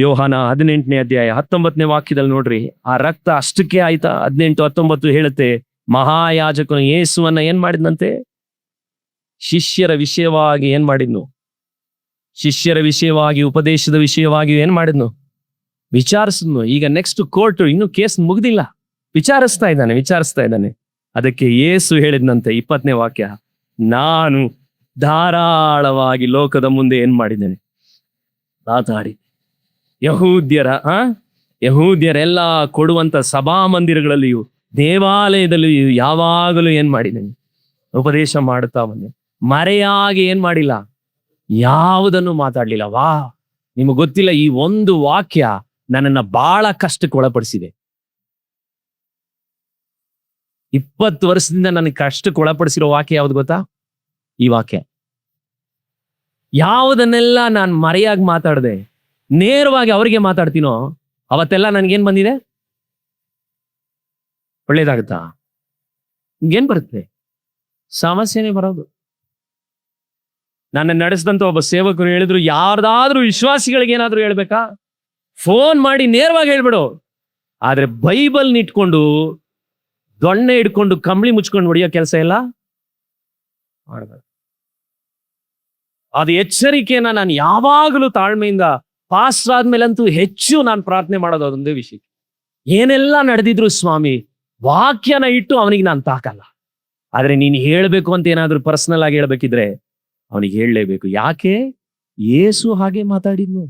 ಯೋಹಾನ 18ನೇ ಅಧ್ಯಾಯ 19ನೇ ವಾಕ್ಯದಲ್ಲಿ ನೋಡ್ರಿ, ಆ ರಕ್ತ ಅಷ್ಟಕ್ಕೆ ಆಯ್ತಾ? 18, 19 ಹೇಳುತ್ತೆ, ಮಹಾಯಾಜಕನು ಯೇಸುವನ್ನ ಏನ್ ಮಾಡಿದ್ನಂತೆ? ಶಿಷ್ಯರ ವಿಷಯವಾಗಿ ಏನ್ ಮಾಡಿದ್ನು? ಶಿಷ್ಯರ ವಿಷಯವಾಗಿ, ಉಪದೇಶದ ವಿಷಯವಾಗಿ ಏನ್ ಮಾಡಿದ್ನು? ವಿಚಾರಿಸಿದ್ನು. ಈಗ ನೆಕ್ಸ್ಟ್ ಕೋರ್ಟ್, ಇನ್ನು ಕೇಸ್ ಮುಗ್ದಿಲ್ಲ, ವಿಚಾರಿಸ್ತಾ ಇದ್ದಾನೆ. ಅದಕ್ಕೆ ಯೇಸು ಹೇಳಿದ್ನಂತೆ 20ನೇ ವಾಕ್ಯ, ನಾನು ಧಾರಾಳವಾಗಿ ಲೋಕದ ಮುಂದೆ ಏನ್ ಮಾಡಿದ್ದೇನೆ? ಮಾತಾಡಿ ಯಹೂದ್ಯರೆಲ್ಲ ಕೊಡುವಂತ ಸಭಾ ಮಂದಿರಗಳಲ್ಲಿಯೂ ದೇವಾಲಯದಲ್ಲಿಯೂ ಯಾವಾಗಲೂ ಏನ್ ಮಾಡಿದ್ದೇನೆ? ಉಪದೇಶ ಮಾಡುತ್ತಾ ಬಂದೆ. ಮರೆಯಾಗಿ ಏನ್ ಮಾಡಿಲ್ಲ, ಯಾವುದನ್ನು ಮಾತಾಡ್ಲಿಲ್ಲ. ನಿಮಗೆ ಗೊತ್ತಿಲ್ಲ, ಈ ಒಂದು ವಾಕ್ಯ ನನ್ನನ್ನ ಬಹಳ ಕಷ್ಟಕ್ಕೆ ಒಳಪಡಿಸಿದೆ. 20 ವರ್ಷದಿಂದ ನನಗೆ ಕಷ್ಟಕ್ಕೆ ಒಳಪಡಿಸಿರೋ ವಾಕ್ಯ ಯಾವ್ದು ಗೊತ್ತಾ? ಈ ವಾಕ್ಯ. ಯಾವುದನ್ನೆಲ್ಲ ನಾನು ಮರೆಯಾಗಿ ಮಾತಾಡದೆ ನೇರವಾಗಿ ಅವರಿಗೆ ಮಾತಾಡ್ತೀನೋ ಅವತ್ತೆಲ್ಲ ನನ್ಗೇನ್ ಬಂದಿದೆ? ಒಳ್ಳೇದಾಗುತ್ತಾ? ಏನ್ ಬರುತ್ತೆ? ಸಮಸ್ಯೆನೇ ಬರೋದು. ನನ್ನ ನಡೆಸಿದಂತ ಒಬ್ಬ ಸೇವಕರು ಹೇಳಿದ್ರು, ಯಾರ್ದಾದ್ರೂ ವಿಶ್ವಾಸಿಗಳಿಗೆ ಏನಾದ್ರೂ ಹೇಳ್ಬೇಕಾ, ಫೋನ್ ಮಾಡಿ ನೇರವಾಗಿ ಹೇಳ್ಬಿಡು. ಆದ್ರೆ ಬೈಬಲ್ ಇಟ್ಕೊಂಡು ದೊಣ್ಣೆ ಹಿಡ್ಕೊಂಡು ಕಂಬಳಿ ಮುಚ್ಕೊಂಡು ಹೊಡಿಯೋ ಕೆಲಸ ಎಲ್ಲ ಮಾಡಬಾರ್ದು. ಅದು ಎಚ್ಚರಿಕೆಯನ್ನ ನಾನು ಯಾವಾಗಲೂ ತಾಳ್ಮೆಯಿಂದ, ಪಾಸ್ಟ್ ಆದ್ಮೇಲಂತೂ ಹೆಚ್ಚು ನಾನು ಪ್ರಾರ್ಥನೆ ಮಾಡೋದು ಅದೊಂದೇ ವಿಷಯ. ಏನೆಲ್ಲ ನಡೆದಿದ್ರು ಸ್ವಾಮಿ, ವಾಕ್ಯನ ಇಟ್ಟು ಅವನಿಗೆ ನಾನು ತಾಕಲ್ಲ. ಆದ್ರೆ ನೀನು ಹೇಳ್ಬೇಕು ಅಂತ ಏನಾದ್ರೂ ಪರ್ಸನಲ್ ಆಗಿ ಹೇಳ್ಬೇಕಿದ್ರೆ ಅವನಿಗೆ ಹೇಳಲೇಬೇಕು. ಯಾಕೆ? ಯೇಸು ಹಾಗೆ ಮಾತಾಡಿದ್ನು.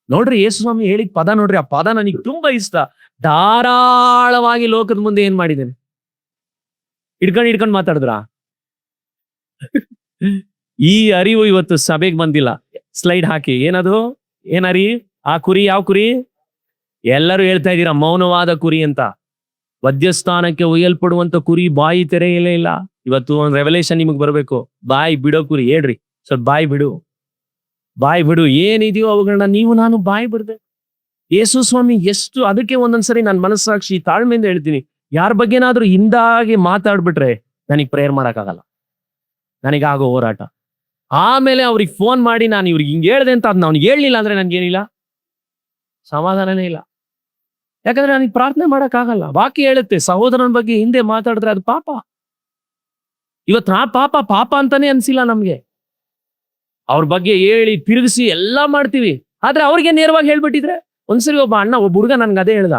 ನೋಡ್ರಿ, ಯೇಸು ಸ್ವಾಮಿ ಹೇಳಿದ ಪದ ನೋಡ್ರಿ, ಆ ಪದ ನನಗೆ ತುಂಬಾ ಇಷ್ಟ. ಧಾರಾಳವಾಗಿ ಲೋಕದ ಮುಂದೆ ಏನ್ ಮಾಡಿದ್ದೇನೆ? ಹಿಡ್ಕೊಂಡು ಮಾತಾಡಿದ್ರ? ಈ ಅರಿವು ಇವತ್ತು ಸಭೆಗೆ ಬಂದಿಲ್ಲ. ಸ್ಲೈಡ್ ಹಾಕಿ. ಏನದು? ಏನರಿ? ಆ ಕುರಿ ಯಾವ ಕುರಿ? ಎಲ್ಲರೂ ಹೇಳ್ತಾ ಇದ್ದೀರಾ ಮೌನವಾದ ಕುರಿ ಅಂತ. ವಧ್ಯಸ್ಥಾನಕ್ಕೆ ಒಯ್ಯಲ್ಪಡುವಂತ ಕುರಿ ಬಾಯಿ ತೆರೆಯಲೇ ಇಲ್ಲ. ಇವತ್ತು ಒಂದು ರೆವಲೇಷನ್ ನಿಮಗ್ ಬರ್ಬೇಕು. ಬಾಯಿ ಬಿಡೋ ಕುರಿ ಹೇಳ್ರಿ, ಸ್ವಲ್ಪ ಬಾಯಿ ಬಿಡು. ಏನಿದೆಯೋ ಅವುಗಳನ್ನ ನೀವು ನಾನು ಬಾಯಿ ಬಿಡ್ದೆ. ಯೇಸು ಸ್ವಾಮಿ ಎಷ್ಟು, ಅದಕ್ಕೆ ಒಂದೊಂದ್ಸರಿ ನನ್ನ ಮನಸ್ಸಾಕ್ಷಿ ತಾಳ್ಮೆಯಿಂದ ಹೇಳ್ತೀನಿ, ಯಾರ ಬಗ್ಗೆನಾದ್ರೂ ಹಿಂದಾಗಿ ಮಾತಾಡ್ಬಿಟ್ರೆ ನನಗೆ ಪ್ರೇಯರ್ ಮಾಡಕ್ಕಾಗಲ್ಲ, ನನಗಾಗೋ ಹೋರಾಟ. ಆಮೇಲೆ ಅವ್ರಿಗೆ ಫೋನ್ ಮಾಡಿ ನಾನು ಇವ್ರಿಗೆ ಹಿಂಗೆ ಹೇಳ್ದೆ ಅಂತ ಅದನ್ನ ಅವ್ನಿಗೆ ಹೇಳಲಿಲ್ಲ ಅಂದ್ರೆ ನನ್ಗೇನಿಲ್ಲ, ಸಮಾಧಾನನೇ ಇಲ್ಲ. ಯಾಕಂದ್ರೆ ನನಗೆ ಪ್ರಾರ್ಥನೆ ಮಾಡಕ್ಕಾಗಲ್ಲ. ವಾಕ್ಯ ಹೇಳುತ್ತೆ, ಸಹೋದರನ ಬಗ್ಗೆ ಹಿಂದೆ ಮಾತಾಡಿದ್ರೆ ಅದು ಪಾಪ. ಇವತ್ತು ಪಾಪ ಅಂತಾನೆ ಅನ್ಸಿಲ್ಲ ನಮ್ಗೆ. ಅವ್ರ ಬಗ್ಗೆ ಹೇಳಿ ತಿರುಗಿಸಿ ಎಲ್ಲ ಮಾಡ್ತೀವಿ. ಆದ್ರೆ ಅವ್ರಿಗೆ ನೇರವಾಗಿ ಹೇಳ್ಬಿಟ್ಟಿದ್ರೆ, ಒಂದ್ಸರಿ ಒಬ್ಬ ಹುಡುಗ ನನ್ಗೆ ಅದೇ ಹೇಳ್ದ.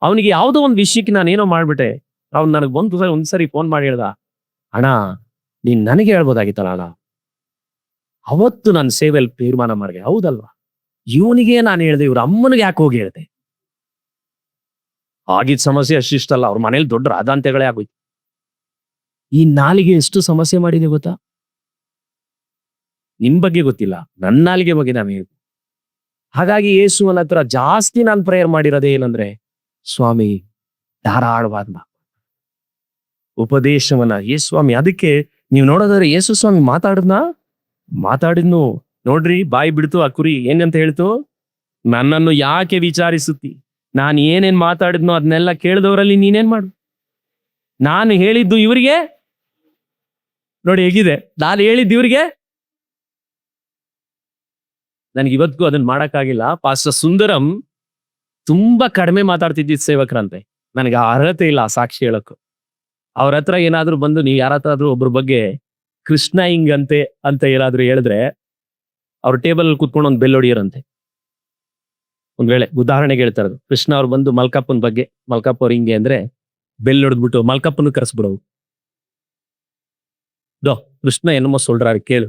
ಅವನಿಗೆ ಯಾವುದೋ ಒಂದು ವಿಷಯಕ್ಕೆ ನಾನು ಏನೋ ಮಾಡ್ಬಿಟ್ಟೆ. ಅವ್ನು ನನಗೆ ಒಂದ್ಸರಿ ಫೋನ್ ಮಾಡಿ ಹೇಳ್ದ, ಅಣ್ಣ ನೀನ್ ನನಗೆ ಹೇಳ್ಬೋದಾಗಿತ್ತಲ್ಲ ಅಣ್ಣ, ಅವತ್ತು ನನ್ನ ಸೇವೆಯಲ್ಲಿ ತೀರ್ಮಾನ ಮಾಡಿದೆ. ಹೌದಲ್ವಾ? ಇವನಿಗೆ ನಾನು ಹೇಳ್ದೆ, ಇವ್ರ ಅಮ್ಮನಿಗೆ ಯಾಕೆ ಹೋಗಿ ಹೇಳ್ದೆ? ಆಗಿದ್ ಸಮಸ್ಯೆ ಅಷ್ಟಿಷ್ಟಲ್ಲ, ಅವ್ರ ಮನೇಲಿ ದೊಡ್ಡ ರಾಧಾಂತ್ಯಗಳೇ ಆಗೋಯ್ತು. ಈ ನಾಲಿಗೆ ಎಷ್ಟು ಸಮಸ್ಯೆ ಮಾಡಿದೆ ಗೊತ್ತಾ? ನಿಮ್ ಬಗ್ಗೆ ಗೊತ್ತಿಲ್ಲ, ನನ್ನ ನಾಲಿಗೆ ಬಗ್ಗೆ ನಾನು ಹೇಳ್ತೀನಿ. ಹಾಗಾಗಿ ಯೇಸುವನ ಹತ್ರ ಜಾಸ್ತಿ ನಾನು ಪ್ರೇಯರ್ ಮಾಡಿರೋದೇ ಏನಂದ್ರೆ, ಸ್ವಾಮಿ ಧಾರಾಳವಾದ ಉಪದೇಶವನ್ನ. ಯೇಸು ಸ್ವಾಮಿ, ಅದಕ್ಕೆ ನೀವು ನೋಡೋದಾದ್ರೆ ಯೇಸು ಸ್ವಾಮಿ ಮಾತಾಡಿದ್ನು ನೋಡ್ರಿ. ಬಾಯಿ ಬಿಡ್ತು ಆ ಕುರಿ. ಏನಂತ ಹೇಳ್ತು? ನನ್ನನ್ನು ಯಾಕೆ ವಿಚಾರಿಸುತ್ತಿ? ನಾನು ಏನೇನ್ ಮಾತಾಡಿದ್ನೋ ಅದನ್ನೆಲ್ಲ ಕೇಳಿದವರಲ್ಲಿ ನೀನೇನ್ ಮಾಡು. ನಾನು ಹೇಳಿದ್ದು ಇವರಿಗೆ ನೋಡಿ ಹೇಗಿದೆ, ನಾನು ಹೇಳಿದ್ದು ಇವರಿಗೆ. ನನಗೆ ಇವತ್ತಿಗೂ ಅದನ್ನ ಮಾಡಕ್ಕಾಗಿಲ್ಲ. ಪಾಸ್ಟರ್ ಸುಂದರಂ ತುಂಬಾ ಕಡಿಮೆ ಮಾತಾಡ್ತಿದ್ದಿದ್ ಸೇವಕರಂತೆ. ನನಗೆ ಆ ಅರ್ಹತೆ ಇಲ್ಲ ಆ ಸಾಕ್ಷಿ ಹೇಳಕ್ಕೂ. ಅವ್ರ ಹತ್ರ ಏನಾದ್ರು ಬಂದು ನೀವು ಯಾರತ್ತಾದ್ರೂ ಒಬ್ರ ಬಗ್ಗೆ ಕೃಷ್ಣ ಹಿಂಗಂತೆ ಅಂತ ಏನಾದ್ರು ಹೇಳಿದ್ರೆ ಅವ್ರ ಟೇಬಲ್ ಕೂತ್ಕೊಂಡು ಒಂದು ಬೆಲ್ ಹೊಡಿಯರಂತೆ. ಒಂದ್ ವೇಳೆ ಉದಾಹರಣೆಗೆ ಹೇಳ್ತಾ ಇರೋದು, ಕೃಷ್ಣ ಅವ್ರು ಬಂದು ಮಲ್ಕಪ್ಪನ ಬಗ್ಗೆ, ಮಲ್ಕಪ್ಪ ಅವ್ರು ಹಿಂಗೆ ಅಂದ್ರೆ ಬೆಲ್ ಹೊಡೆದ್ಬಿಟ್ಟು ಮಲ್ಕಪ್ಪನ ಕರೆಸ್ಬಿಡವು. ಕೃಷ್ಣ ಏನಮ್ಮ ಸೊಲ್றாரு ಕೇಳು.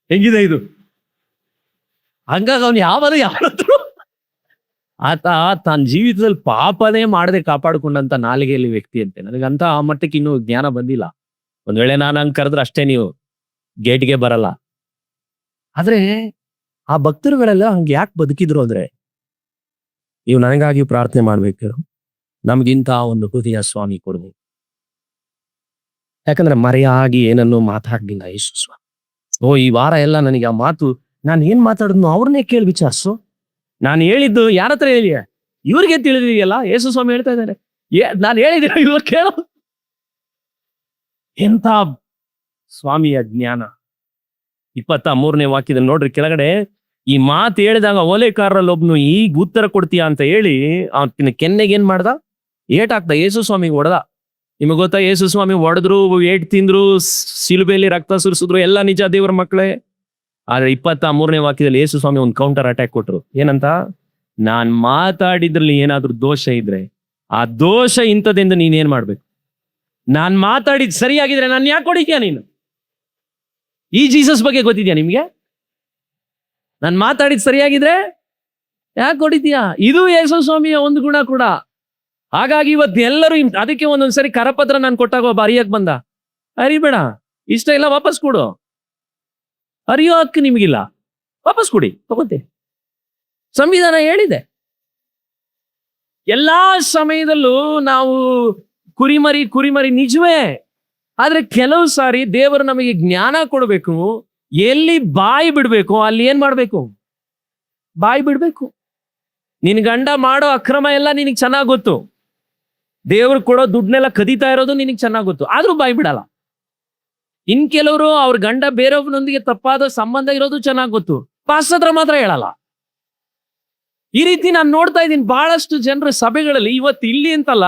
ಹೆಂಗಿದೆ ಇದು? ಹಂಗಾಗಿ ಅವ್ನು ಯಾವತ್ತೂ ಆತ ತನ್ನ ಜೀವಿತದಲ್ಲಿ ಪಾಪನೇ ಮಾಡದೆ ಕಾಪಾಡ್ಕೊಂಡಂತ ನಾಲಿಗೆಯಲ್ಲಿ ವ್ಯಕ್ತಿ ಅಂತೆ. ನನಗಂತ ಆ ಮಟ್ಟಕ್ಕೆ ಇನ್ನೂ ಜ್ಞಾನ ಬಂದಿಲ್ಲ. ಒಂದ್ ವೇಳೆ ನಾನು ಹಂಗೆ ಕರೆದ್ರೆ ಅಷ್ಟೇ, ನೀವು ಗೇಟ್ಗೆ ಬರಲ್ಲ. ಆದ್ರೆ ಆ ಭಕ್ತರುಗಳೆಲ್ಲ ಹಂಗೆ ಯಾಕೆ ಬದುಕಿದ್ರು ಅಂದ್ರೆ, ನೀವು ನನಗಾಗಿ ಪ್ರಾರ್ಥನೆ ಮಾಡ್ಬೇಕು, ನಮ್ಗಿಂತ ಒಂದು ಹೃದಯ ಸ್ವಾಮಿ ಕೊಡ್ಬೇಕು. ಯಾಕಂದ್ರೆ ಮರೆಯಾಗಿ ಏನನ್ನು ಮಾತಾಡ್ಲಿಲ್ಲ ಯೇಸು ಸ್ವಾಮಿ. ಈ ವಾರ ಎಲ್ಲ ನನಗೆ ಆ ಮಾತು, ನಾನು ಏನ್ ಮಾತಾಡಿದ್ನು ಅವ್ರನ್ನೇ ಕೇಳಿ ವಿಚಾರಿಸು. ನಾನು ಹೇಳಿದ್ದು ಯಾರ ಹತ್ರ ಹೇಳಿ? ಇವ್ರಿಗೆ ತಿಳಿದಿದೆಯಲ್ಲ. ಯೇಸು ಸ್ವಾಮಿ ಹೇಳ್ತಾ ಇದ್ದಾರೆ, ನಾನು ಹೇಳಿದ್ದೀನಿ ಇವ್ರು ಕೇಳು. ಎಂತ ಸ್ವಾಮಿಯ ಜ್ಞಾನ. 23ನೇ ವಾಕ್ಯದಲ್ಲಿ ನೋಡ್ರಿ ಕೆಳಗಡೆ, ಈ ಮಾತು ಹೇಳಿದಾಗ ಓಲೆಕಾರರಲ್ಲಿ ಒಬ್ನು ಈಗ ಉತ್ತರ ಕೊಡ್ತೀಯ ಅಂತ ಹೇಳಿ ಅವನ ಕೆನ್ನೆಗೆ ಏನ್ ಮಾಡ್ದ, ಏಟ್ ಹಾಕ್ದ, ಯೇಸು ಸ್ವಾಮಿಗೆ ಹೊಡೆದ. ನಿಮಗೆ ಗೊತ್ತಾ, ಯೇಸು ಸ್ವಾಮಿ ಹೊಡೆದ್ರು, ಏಟ್ ತಿಂದ್ರು, ಶಿಲುಬೆಯಲ್ಲಿ ರಕ್ತ ಸುರಿಸಿದ್ರು, ಎಲ್ಲ ನಿಜ ದೇವರ ಮಕ್ಕಳೇ. ಆದ್ರೆ 23ನೇ ವಾಕ್ಯದಲ್ಲಿ ಯೇಸು ಸ್ವಾಮಿ ಒಂದು ಕೌಂಟರ್ ಅಟ್ಯಾಕ್ ಕೊಟ್ರು. ಏನಂತ, ನಾನ್ ಮಾತಾಡಿದ್ರಲ್ಲಿ ಏನಾದ್ರೂ ದೋಷ ಇದ್ರೆ ಆ ದೋಷ ಇಂಥದ್ದೆಂದು ನೀನೇನ್ ಮಾಡ್ಬೇಕು. ನಾನ್ ಮಾತಾಡಿದ್ ಸರಿಯಾಗಿದ್ರೆ ನಾನು ಯಾಕೆ ಹೊಡಿತೀಯ ನೀನು? ಈ ಜೀಸಸ್ ಬಗ್ಗೆ ಗೊತ್ತಿದ್ಯಾ ನಿಮ್ಗೆ? ನಾನು ಮಾತಾಡಿದ್ ಸರಿಯಾಗಿದ್ರೆ ಯಾಕೆ ಹೊಡಿತೀಯ? ಇದು ಯೇಸು ಸ್ವಾಮಿಯ ಒಂದು ಗುಣ ಕೂಡ. ಹಾಗಾಗಿ ಇವತ್ತು ಎಲ್ಲರೂ ಅದಕ್ಕೆ ಒಂದೊಂದ್ಸರಿ ಕರಪತ್ರ ನಾನು ಕೊಟ್ಟಾಗ ಒಬ್ಬ ಅರಿಯಕ್ ಬಂದ, ಅರಿಬೇಡ, ಇಷ್ಟ ಇಲ್ಲ, ವಾಪಸ್ ಕೊಡು. ಅರಿಯೋ ಹಕ್ಕು ನಿಮಗಿಲ್ಲ, ವಾಪಸ್ ಕೊಡಿ, ತಗೋತೆ. ಸಂವಿಧಾನ ಹೇಳಿದೆ. ಎಲ್ಲಾ ಸಮಯದಲ್ಲೂ ನಾವು ಕುರಿಮರಿ ನಿಜವೇ. ಆದ್ರೆ ಕೆಲವು ಸಾರಿ ದೇವರು ನಮಗೆ ಜ್ಞಾನ ಕೊಡಬೇಕು. ಎಲ್ಲಿ ಬಾಯಿ ಬಿಡ್ಬೇಕು ಅಲ್ಲಿ ಏನ್ ಮಾಡ್ಬೇಕು, ಬಾಯಿ ಬಿಡ್ಬೇಕು. ನಿನ್ ಗಂಡ ಮಾಡೋ ಅಕ್ರಮ ಎಲ್ಲ ನಿನಗ್ ಚೆನ್ನಾಗ್ ಗೊತ್ತು, ದೇವ್ರು ಕೊಡೋ ದುಡ್ಡನ್ನೆಲ್ಲ ಕದೀತಾ ಇರೋದು ನಿನಗ್ ಚೆನ್ನಾಗ್ ಗೊತ್ತು, ಆದ್ರೂ ಬಾಯಿ ಬಿಡಲ್ಲ. ಇನ್ ಕೆಲವರು ಅವ್ರ ಗಂಡ ಬೇರೊಬ್ಬನೊಂದಿಗೆ ತಪ್ಪಾದ ಸಂಬಂಧ ಇರೋದು ಚೆನ್ನಾಗ್ ಗೊತ್ತು, ಪಾಸ್ಟರ್ ಹತ್ರ ಮಾತ್ರ ಹೇಳಲ್ಲ. ಈ ರೀತಿ ನಾನು ನೋಡ್ತಾ ಇದ್ದೀನಿ ಬಹಳಷ್ಟು ಜನರ ಸಭೆಗಳಲ್ಲಿ. ಇವತ್ತು ಇಲ್ಲಿ ಅಂತಲ್ಲ,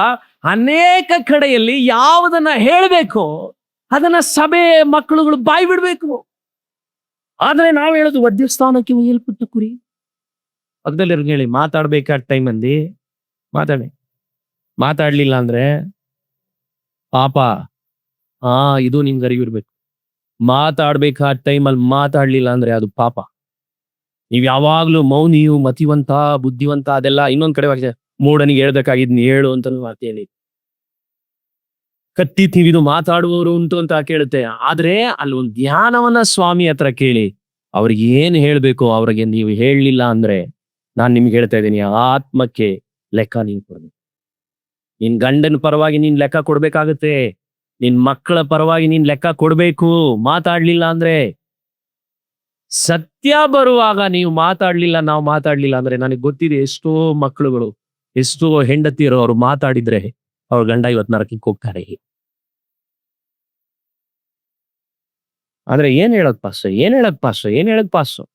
ಅನೇಕ ಕಡೆಯಲ್ಲಿ ಯಾವುದನ್ನ ಹೇಳಬೇಕು ಅದನ್ನ ಸಭೆ ಮಕ್ಕಳುಗಳು ಬಾಯಿ ಬಿಡ್ಬೇಕು. ಆದ್ರೆ ನಾವ್ ಹೇಳೋದು ವಧ್ಯಸ್ಥಾನಕ್ಕೆ ಒಯ್ಯಲ್ಪಟ್ಟ ಕುರಿ. ಪಕ್ಕದಲ್ಲಿ ಹೇಳಿ, ಮಾತಾಡ್ಬೇಕಾದ ಟೈಮಲ್ಲಿ ಮಾತಾಡ್ಲಿಲ್ಲ ಅಂದ್ರೆ ಪಾಪ. ಇದು ನಿಮ್ಗೆ ಅರಿವಿರ್ಬೇಕು. ಮಾತಾಡ್ಬೇಕಾದ ಟೈಮಲ್ಲಿ ಮಾತಾಡ್ಲಿಲ್ಲ ಅಂದ್ರೆ ಅದು ಪಾಪ. ನೀವ್ ಯಾವಾಗ್ಲೂ ಮೌನಿಯು, ಮತಿವಂತ, ಬುದ್ಧಿವಂತ, ಅದೆಲ್ಲ ಇನ್ನೊಂದ್ ಕಡೆ ಮೂಡನಿಗೆ ಹೇಳ್ಬೇಕಾಗಿದ್ನಿ ಹೇಳು ಅಂತ ಮಾತೇಳಿ. ಕತ್ತಿ ತಿವಿದು ಮಾತಾಡುವವರು ಉಂಟು ಅಂತ ಕೇಳುತ್ತೆ. ಆದ್ರೆ ಅಲ್ಲಿ ಒಂದು ಧ್ಯಾನವನ್ನ ಸ್ವಾಮಿ ಹತ್ರ ಕೇಳಿ ಅವ್ರಿಗೆ ಏನ್ ಹೇಳ್ಬೇಕು ಅವ್ರಿಗೆ ನೀವು ಹೇಳಲಿಲ್ಲ ಅಂದ್ರೆ ನಾನ್ ನಿಮ್ಗೆ ಹೇಳ್ತಾ ಇದ್ದೀನಿ, ಆತ್ಮಕ್ಕೆ ಲೆಕ್ಕ ನೀನ್ ಕೊಡ್ಬೇಕು. ನಿನ್ ಗಂಡನ ಪರವಾಗಿ ನೀನ್ ಲೆಕ್ಕ ಕೊಡ್ಬೇಕಾಗತ್ತೆ, ನಿನ್ ಮಕ್ಕಳ ಪರವಾಗಿ ನೀನ್ ಲೆಕ್ಕ ಕೊಡ್ಬೇಕು. ಮಾತಾಡ್ಲಿಲ್ಲ ಅಂದ್ರೆ, ಸತ್ಯ ಬರುವಾಗ ನೀವು ಮಾತಾಡ್ಲಿಲ್ಲ, ನಾವು ಮಾತಾಡ್ಲಿಲ್ಲ ಅಂದ್ರೆ, ನನಗೆ ಗೊತ್ತಿದೆ ಎಷ್ಟೋ ಮಕ್ಕಳುಗಳು, ಎಷ್ಟೋ ಹೆಂಡತಿಯರು ಅವ್ರು ಮಾತಾಡಿದ್ರೆ ಅವ್ರ ಗಂಡ ಇವತ್ತು ನರಕಕ್ಕೆ ಹೋಗ್ತಾರೆ. ಆದ್ರೆ ಏನ್ ಹೇಳಕ್ ಪಾಸ್ಟರ್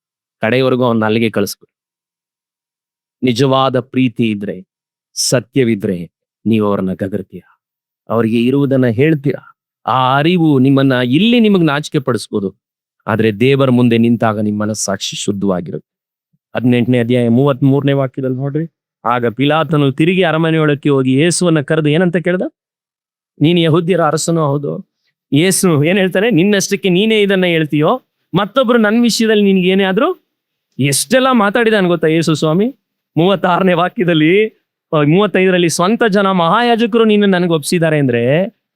ಕಡೆಯವರೆಗೂ ಅವ್ನ ಅಲ್ಲಿಗೆ ಕಳಿಸ್ಬೇಕು. ನಿಜವಾದ ಪ್ರೀತಿ ಇದ್ರೆ, ಸತ್ಯವಿದ್ರೆ ನೀವು ಅವ್ರನ್ನ ಗದರ್ತೀರ, ಅವ್ರಿಗೆ ಇರುವುದನ್ನ ಹೇಳ್ತೀರ. ಆ ಅರಿವು ನಿಮ್ಮನ್ನ ಇಲ್ಲಿ ನಿಮಗ್ ನಾಚಿಕೆ ಪಡಿಸ್ಬೋದು, ಆದ್ರೆ ದೇವರ ಮುಂದೆ ನಿಂತಾಗ ನಿಮ್ಮ ಮನಸ್ಸಾಕ್ಷಿ ಶುದ್ಧವಾಗಿರುತ್ತೆ. 18ನೇ ಅಧ್ಯಾಯ 33ನೇ ವಾಕ್ಯದಲ್ಲಿ ನೋಡ್ರಿ. ಆಗ ಪಿಲಾತನು ತಿರುಗಿ ಅರಮನೆಯೊಳಕ್ಕೆ ಹೋಗಿ ಯೇಸುವನ್ನ ಕರೆದು ಏನಂತ ಕೇಳ್ದ, ನೀನು ಯೆಹೂದ್ಯರ ಅರಸನೂ ಹೌದು. ಯೇಸು ಏನ್ ಹೇಳ್ತಾನೆ, ನಿನ್ನಷ್ಟಕ್ಕೆ ನೀನೇ ಇದನ್ನ ಹೇಳ್ತೀಯೋ, ಮತ್ತೊಬ್ರು ನನ್ನ ವಿಷಯದಲ್ಲಿ ನಿನ್ಗೆ ಏನೇ ಆದ್ರೂ. ಎಷ್ಟೆಲ್ಲ ಮಾತಾಡಿದಾನೆ ಗೊತ್ತಾ ಯೇಸು ಸ್ವಾಮಿ. 36ನೇ ವಾಕ್ಯದಲ್ಲಿ 35ರಲ್ಲಿ ಸ್ವಂತ ಜನ ಮಹಾಯಾಜಕರು ನೀನು ನನಗೆ ಒಪ್ಸಿದ್ದಾರೆ ಅಂದ್ರೆ,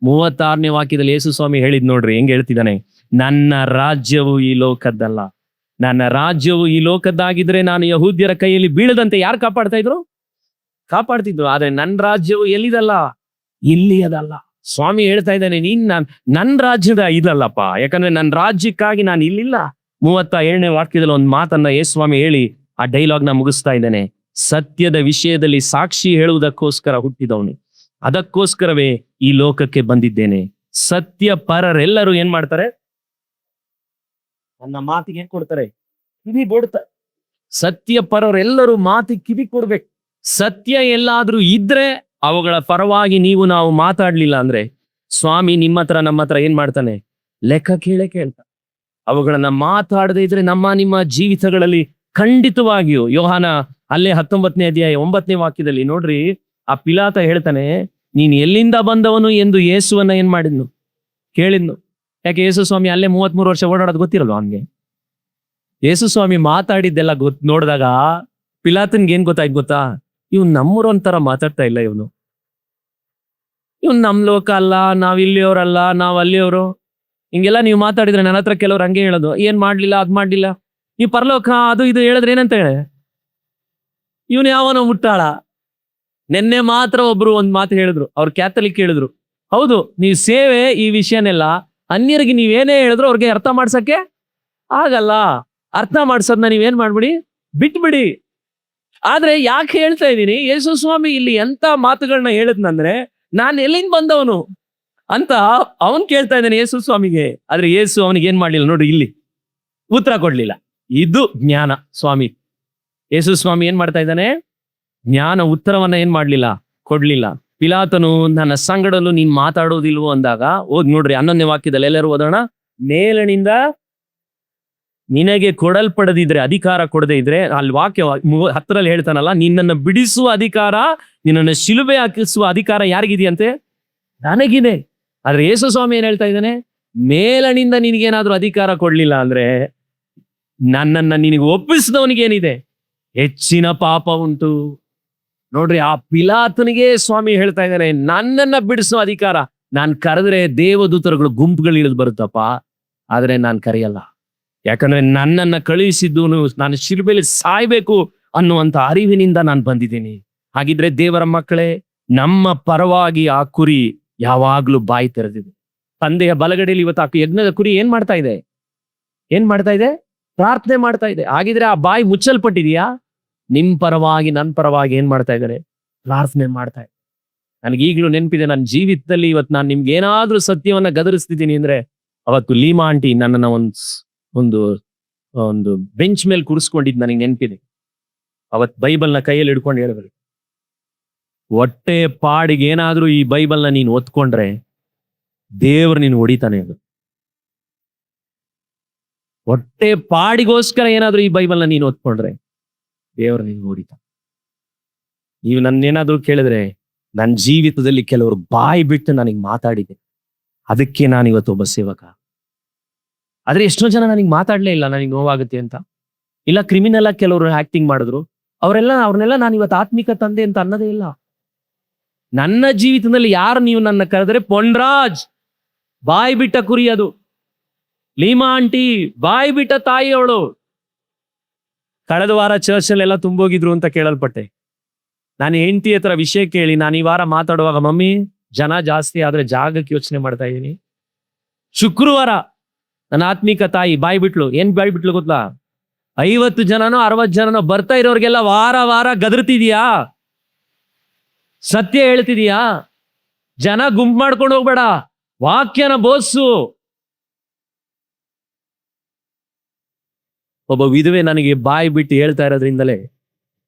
36ನೇ ವಾಕ್ಯದಲ್ಲಿ ಯೇಸು ಸ್ವಾಮಿ ಹೇಳಿದ್ ನೋಡ್ರಿ ಹೆಂಗ್ ಹೇಳ್ತಿದ್ದಾನೆ, ನನ್ನ ರಾಜ್ಯವು ಈ ಲೋಕದ್ದಲ್ಲ. ನನ್ನ ರಾಜ್ಯವು ಈ ಲೋಕದ್ದಾಗಿದ್ರೆ ನಾನು ಯಹೂದ್ಯರ ಕೈಯಲ್ಲಿ ಬೀಳದಂತೆ ಯಾರು ಕಾಪಾಡ್ತಿದ್ರು. ಆದ್ರೆ ನನ್ನ ರಾಜ್ಯವು ಎಲ್ಲಿದಲ್ಲ, ಇಲ್ಲಿ ಅದಲ್ಲ. ಸ್ವಾಮಿ ಹೇಳ್ತಾ ಇದ್ದಾನೆ, ನೀನ್ ನನ್ನ ರಾಜ್ಯದ ಇದಲ್ಲಪ್ಪ, ಯಾಕಂದ್ರೆ ನನ್ನ ರಾಜ್ಯಕ್ಕಾಗಿ ನಾನು ಇಲ್ಲಿಲ್ಲ. 37ನೇ ವಾಕ್ಯದಲ್ಲಿ ಒಂದು ಮಾತನ್ನ ಯೇಸು ಸ್ವಾಮಿ ಹೇಳಿ ಆ ಡೈಲಾಗ್ನ ಮುಗಿಸ್ತಾ ಇದ್ದಾನೆ. ಸತ್ಯದ ವಿಷಯದಲ್ಲಿ ಸಾಕ್ಷಿ ಹೇಳುವುದಕ್ಕೋಸ್ಕರ ಹುಟ್ಟಿದವನು, ಅದಕ್ಕೋಸ್ಕರವೇ ಈ ಲೋಕಕ್ಕೆ ಬಂದಿದ್ದೇನೆ. ಸತ್ಯ ಪರರೆಲ್ಲರೂ ಏನ್ ಮಾಡ್ತಾರೆ, ನನ್ನ ಮಾತಿಗೆ ಏನ್ ಕೊಡ್ತಾರೆ, ಕಿವಿ ಕೊಡ್ತಾರೆ. ಸತ್ಯ ಪರರೆಲ್ಲರೂ ಮಾತಿಗೆ ಕಿವಿ ಕೊಡ್ಬೇಕು. ಸತ್ಯ ಎಲ್ಲಾದ್ರೂ ಇದ್ರೆ ಅವುಗಳ ಪರವಾಗಿ ನಾವು ಮಾತಾಡ್ಲಿಲ್ಲ ಅಂದ್ರೆ ಸ್ವಾಮಿ ನಿಮ್ಮ ಹತ್ರ ನಮ್ಮ ಹತ್ರ ಏನ್ ಮಾಡ್ತಾನೆ, ಲೆಕ್ಕ ಕೇಳ್ತಾ. ಅವುಗಳನ್ನ ಮಾತಾಡದೇ ಇದ್ರೆ ನಿಮ್ಮ ಜೀವಿತಗಳಲ್ಲಿ ಖಂಡಿತವಾಗಿಯೂ, ಯೋಹಾನ ಅಲ್ಲೇ 19ನೇ ಅಧ್ಯಾಯ 9ನೇ ವಾಕ್ಯದಲ್ಲಿ ನೋಡ್ರಿ, ಆ ಪಿಲಾತ ಹೇಳ್ತಾನೆ, ನೀನ್ ಎಲ್ಲಿಂದ ಬಂದವನು ಎಂದು ಯೇಸುವನ್ನ ಏನ್ ಕೇಳಿದ್ನು. ಯಾಕೆ ಯೇಸು ಸ್ವಾಮಿ ಅಲ್ಲೇ 33 ವರ್ಷ ಓಡಾಡೋದು ಗೊತ್ತಿರಲ್ವ ಅವನ್ಗೆ. ಯೇಸು ಸ್ವಾಮಿ ಮಾತಾಡಿದ್ದೆಲ್ಲ ನೋಡಿದಾಗ ಪಿಲಾತನ್ಗೆ ಏನ್ ಗೊತ್ತಾಯ್ತು ಗೊತ್ತಾ, ಇವ್ನು ನಮ್ಮೂರು ಒಂಥರ ಮಾತಾಡ್ತಾ ಇಲ್ಲ, ಇವನು ನಮ್ ಲೋಕ ಅಲ್ಲ, ನಾವ್ ಇಲ್ಲಿಯವ್ರಲ್ಲ, ನಾವ್ ಅಲ್ಲಿಯವರು. ಹಿಂಗೆಲ್ಲ ನೀವು ಮಾತಾಡಿದ್ರೆ ನನ್ನ ಹತ್ರ ಕೆಲವ್ರು ಹಂಗೆ ಹೇಳೋದು, ಏನ್ ಮಾಡ್ಲಿಲ್ಲ, ಅದ್ ಮಾಡ್ಲಿಲ್ಲ, ನೀವು ಪರಲೋಕ ಅದು ಇದು ಹೇಳಿದ್ರೆ ಏನಂತ ಹೇಳಿ, ಇವನು ಯಾವನೋ ಮುಟ್ಟಾಳ. ನಿನ್ನೆ ಮಾತ್ರ ಒಬ್ರು ಒಂದ್ ಮಾತು ಹೇಳಿದ್ರು, ಅವ್ರು ಕ್ಯಾಥಲಿಕ್ ಹೇಳಿದ್ರು, ಹೌದು ನೀವು ಸೇವೆ ಈ ವಿಷಯನೆಲ್ಲ ಅನ್ಯರಿಗೆ ನೀವೇನೇ ಹೇಳಿದ್ರು ಅವ್ರಿಗೆ ಅರ್ಥ ಮಾಡ್ಸಕ್ಕೆ ಆಗಲ್ಲ, ಅರ್ಥ ಮಾಡ್ಸೋದನ್ನ ನೀವೇನ್ ಮಾಡ್ಬಿಡಿ, ಬಿಟ್ಬಿಡಿ. ಆದ್ರೆ ಯಾಕೆ ಹೇಳ್ತಾ ಇದ್ದೀನಿ, ಯೇಸು ಸ್ವಾಮಿ ಇಲ್ಲಿ ಎಂತ ಮಾತುಗಳನ್ನ ಹೇಳಿದ್ನಂದ್ರೆ, ನಾನು ಎಲ್ಲಿಂದ ಬಂದವನು ಅಂತ ಅವನ್ ಕೇಳ್ತಾ ಇದ್ದಾನೆ ಯೇಸು ಸ್ವಾಮಿಗೆ. ಆದ್ರೆ ಯೇಸು ಅವನಿಗೆ ಏನ್ ಮಾಡ್ಲಿಲ್ಲ ನೋಡ್ರಿ, ಇಲ್ಲಿ ಉತ್ತರ ಕೊಡ್ಲಿಲ್ಲ. ಇದು ಜ್ಞಾನ. ಸ್ವಾಮಿ ಯೇಸು ಸ್ವಾಮಿ ಏನ್ ಮಾಡ್ತಾ ಇದ್ದಾನೆ? ಜ್ಞಾನ ಉತ್ತರವನ್ನ ಏನ್ ಮಾಡ್ಲಿಲ್ಲ, ಕೊಡ್ಲಿಲ್ಲ. ಪಿಲಾತನು ನನ್ನ ಸಂಗಡಲು ನೀನ್ ಮಾತಾಡೋದಿಲ್ವೋ ಅಂದಾಗ, ಓದ್ ನೋಡ್ರಿ 11ನೇ ವಾಕ್ಯದಲ್ಲಿ, ಎಲ್ಲರೂ ಓದೋಣ. ಮೇಲನಿಂದ ನಿನಗೆ ಕೊಡಲ್ಪಡದಿದ್ರೆ, ಅಧಿಕಾರ ಕೊಡದೇ ಇದ್ರೆ, ಅಲ್ಲಿ ವಾಕ್ಯ 10ರಲ್ಲಿ ಹೇಳ್ತಾನಲ್ಲ, ನಿನ್ನನ್ನು ಬಿಡಿಸುವ ಅಧಿಕಾರ, ನಿನ್ನನ್ನು ಶಿಲುಬೆ ಹಾಕಿಸುವ ಅಧಿಕಾರ ಯಾರಿಗಿದೆಯಂತೆ? ನನಗಿದೆ. ಆದ್ರೆ ಯೇಸು ಸ್ವಾಮಿ ಏನ್ ಹೇಳ್ತಾ ಇದ್ದಾನೆ? ಮೇಲನಿಂದ ನಿನಗೇನಾದ್ರೂ ಅಧಿಕಾರ ಕೊಡ್ಲಿಲ್ಲ ಅಂದ್ರೆ, ನನ್ನನ್ನ ನಿನಗೆ ಒಪ್ಪಿಸಿದವನಿಗೇನಿದೆ? ಹೆಚ್ಚಿನ ಪಾಪ ಉಂಟು. ನೋಡ್ರಿ, ಆ ಪಿಲಾತನಿಗೆ ಸ್ವಾಮಿ ಹೇಳ್ತಾ ಇದ್ದಾನೆ, ನನ್ನನ್ನ ಬಿಡಿಸುವ ಅಧಿಕಾರ, ನಾನ್ ಕರೆದ್ರೆ ದೇವದೂತರುಗಳು ಗುಂಪುಗಳು ಇಳಿದು ಬರುತ್ತಪ್ಪ, ಆದ್ರೆ ನಾನ್ ಕರೆಯಲ್ಲ. ಯಾಕಂದ್ರೆ ನನ್ನನ್ನ ಕಳುಹಿಸಿದ್ದು ನಾನು ಶಿಲುಬೆಯಲ್ಲಿ ಸಾಯ್ಬೇಕು ಅನ್ನುವಂತ ಅರಿವಿನಿಂದ ನಾನು ಬಂದಿದ್ದೀನಿ. ಹಾಗಿದ್ರೆ ದೇವರ ಮಕ್ಕಳೇ, ನಮ್ಮ ಪರವಾಗಿ ಆ ಕುರಿ ಯಾವಾಗ್ಲೂ ಬಾಯಿ ತೆರೆದಿದೆ. ತಂದೆಯ ಬಲಗಡೆಯಲ್ಲಿ ಇವತ್ತು ಆ ಯಜ್ಞದ ಕುರಿ ಏನ್ ಮಾಡ್ತಾ ಇದೆ? ಪ್ರಾರ್ಥನೆ ಮಾಡ್ತಾ ಇದೆ. ಹಾಗಿದ್ರೆ ಆ ಬಾಯಿ ಮುಚ್ಚಲ್ಪಟ್ಟಿದೆಯಾ? ನಿಮ್ ಪರವಾಗಿ, ನನ್ನ ಪರವಾಗಿ ಏನ್ ಮಾಡ್ತಾ ಇದ್ದಾರೆ? ಪ್ರಾರ್ಥನೆ ಮಾಡ್ತಾ ಇದೆ. ನನಗೀಗ್ಲೂ ನೆನಪಿದೆ, ನನ್ನ ಜೀವಿತದಲ್ಲಿ ಇವತ್ತು ನಾನು ನಿಮ್ಗೆ ಏನಾದ್ರೂ ಸತ್ಯವನ್ನ ಗದರಿಸ್ತಿದ್ದೀನಿ ಅಂದ್ರೆ, ಅವತ್ತು ಲೀಮಾ ಆಂಟಿ ನನ್ನನ್ನ ಒಂದು ಒಂದು ಬೆಂಚ್ ಮೇಲೆ ಕೂರಿಸ್ಕೊಂಡಿದ್ದು ನನಗೆ ನೆನಪಿದೆ. ಅವತ್ ಬೈಬಲ್ನ ಕೈಯಲ್ಲಿ ಹಿಡ್ಕೊಂಡು ಹೇಳ್ಬೇಕು, ಹೊಟ್ಟೆ ಪಾಡಿಗೆ ಏನಾದ್ರೂ ಈ ಬೈಬಲ್ನ ನೀನು ಒತ್ಕೊಂಡ್ರೆ ದೇವ್ರು ನೀನು ಹೊಡಿತಾನೆ. ಅದು ಹೊಟ್ಟೆ ಪಾಡಿಗೋಸ್ಕರ ಏನಾದ್ರೂ ಈ ಬೈಬಲ್ನ ನೀನು ಒತ್ಕೊಂಡ್ರೆ ದೇವ್ರು ನೀನು ಹೊಡಿತಾನೆ. ನೀವು ನನ್ನೇನಾದ್ರೂ ಕೇಳಿದ್ರೆ, ನನ್ನ ಜೀವಿತದಲ್ಲಿ ಕೆಲವರು ಬಾಯಿ ಬಿಟ್ಟು ನನಗೆ ಮಾತಾಡಿದೆ, ಅದಕ್ಕೆ ನಾನು ಇವತ್ತು ಒಬ್ಬ ಸೇವಕ. ಆದ್ರೆ ಎಷ್ಟೋ ಜನ ನನಗೆ ಮಾತಾಡ್ಲೇ ಇಲ್ಲ, ನನಗೆ ನೋವಾಗುತ್ತೆ ಅಂತ. ಇಲ್ಲ, ಕ್ರಿಮಿನಲ್ ಆಗಿ ಕೆಲವರು ಆಕ್ಟಿಂಗ್ ಮಾಡಿದ್ರು, ಅವ್ರನ್ನೆಲ್ಲ ನಾನು ಇವತ್ತು ಆತ್ಮಿಕ ತಂದೆ ಅಂತ ಅನ್ನೋದೇ ಇಲ್ಲ. ನನ್ನ ಜೀವಿತದಲ್ಲಿ ಯಾರು ನೀವು ನನ್ನ ಕರೆದ್ರೆ, ಪೊಂಡ್ರಾಜ್ ಬಾಯಿ ಬಿಟ್ಟ ಕುರಿ ಅದು, ಲೀಮಾ ಆಂಟಿ ಬಾಯಿ ಬಿಟ್ಟ ತಾಯಿ ಅವಳು. ಕಳೆದ ವಾರ ಚರ್ಚಲ್ಲೆಲ್ಲ ತುಂಬೋಗಿದ್ರು ಅಂತ ಕೇಳಲ್ಪಟ್ಟೆ. ನಾನು ಹೆಂಡತಿ ಹತ್ರ ವಿಷಯ ಕೇಳಿ, ನಾನು ಈ ವಾರ ಮಾತಾಡುವಾಗ, ಮಮ್ಮಿ ಜನ ಜಾಸ್ತಿ ಆದ್ರೆ ಜಾಗಕ್ಕೆ ಯೋಚನೆ ಮಾಡ್ತಾ ಇದ್ದೀನಿ. ಶುಕ್ರವಾರ ನನ್ನ ಆತ್ಮಿಕ ತಾಯಿ ಬಾಯಿ ಬಿಟ್ಲು. ಏನ್ ಬಾಯಿ ಬಿಟ್ಲು ಗೊತ್ತಾ? 50 ಜನನೋ 60 ಜನನೋ ಬರ್ತಾ ಇರೋರ್ಗೆಲ್ಲ ವಾರ ವಾರ ಗದರ್ತಿದೀಯಾ? ಸತ್ಯ ಹೇಳ್ತಿದೀಯಾ? ಜನ ಗುಂಪು ಮಾಡ್ಕೊಂಡು ಹೋಗ್ಬೇಡ, ವಾಕ್ಯನ ಬೋಧಿಸು. ಒಬ್ಬ ವಿಧವೆ ನನಗೆ ಬಾಯಿ ಬಿಟ್ಟು ಹೇಳ್ತಾ ಇರೋದ್ರಿಂದಲೇ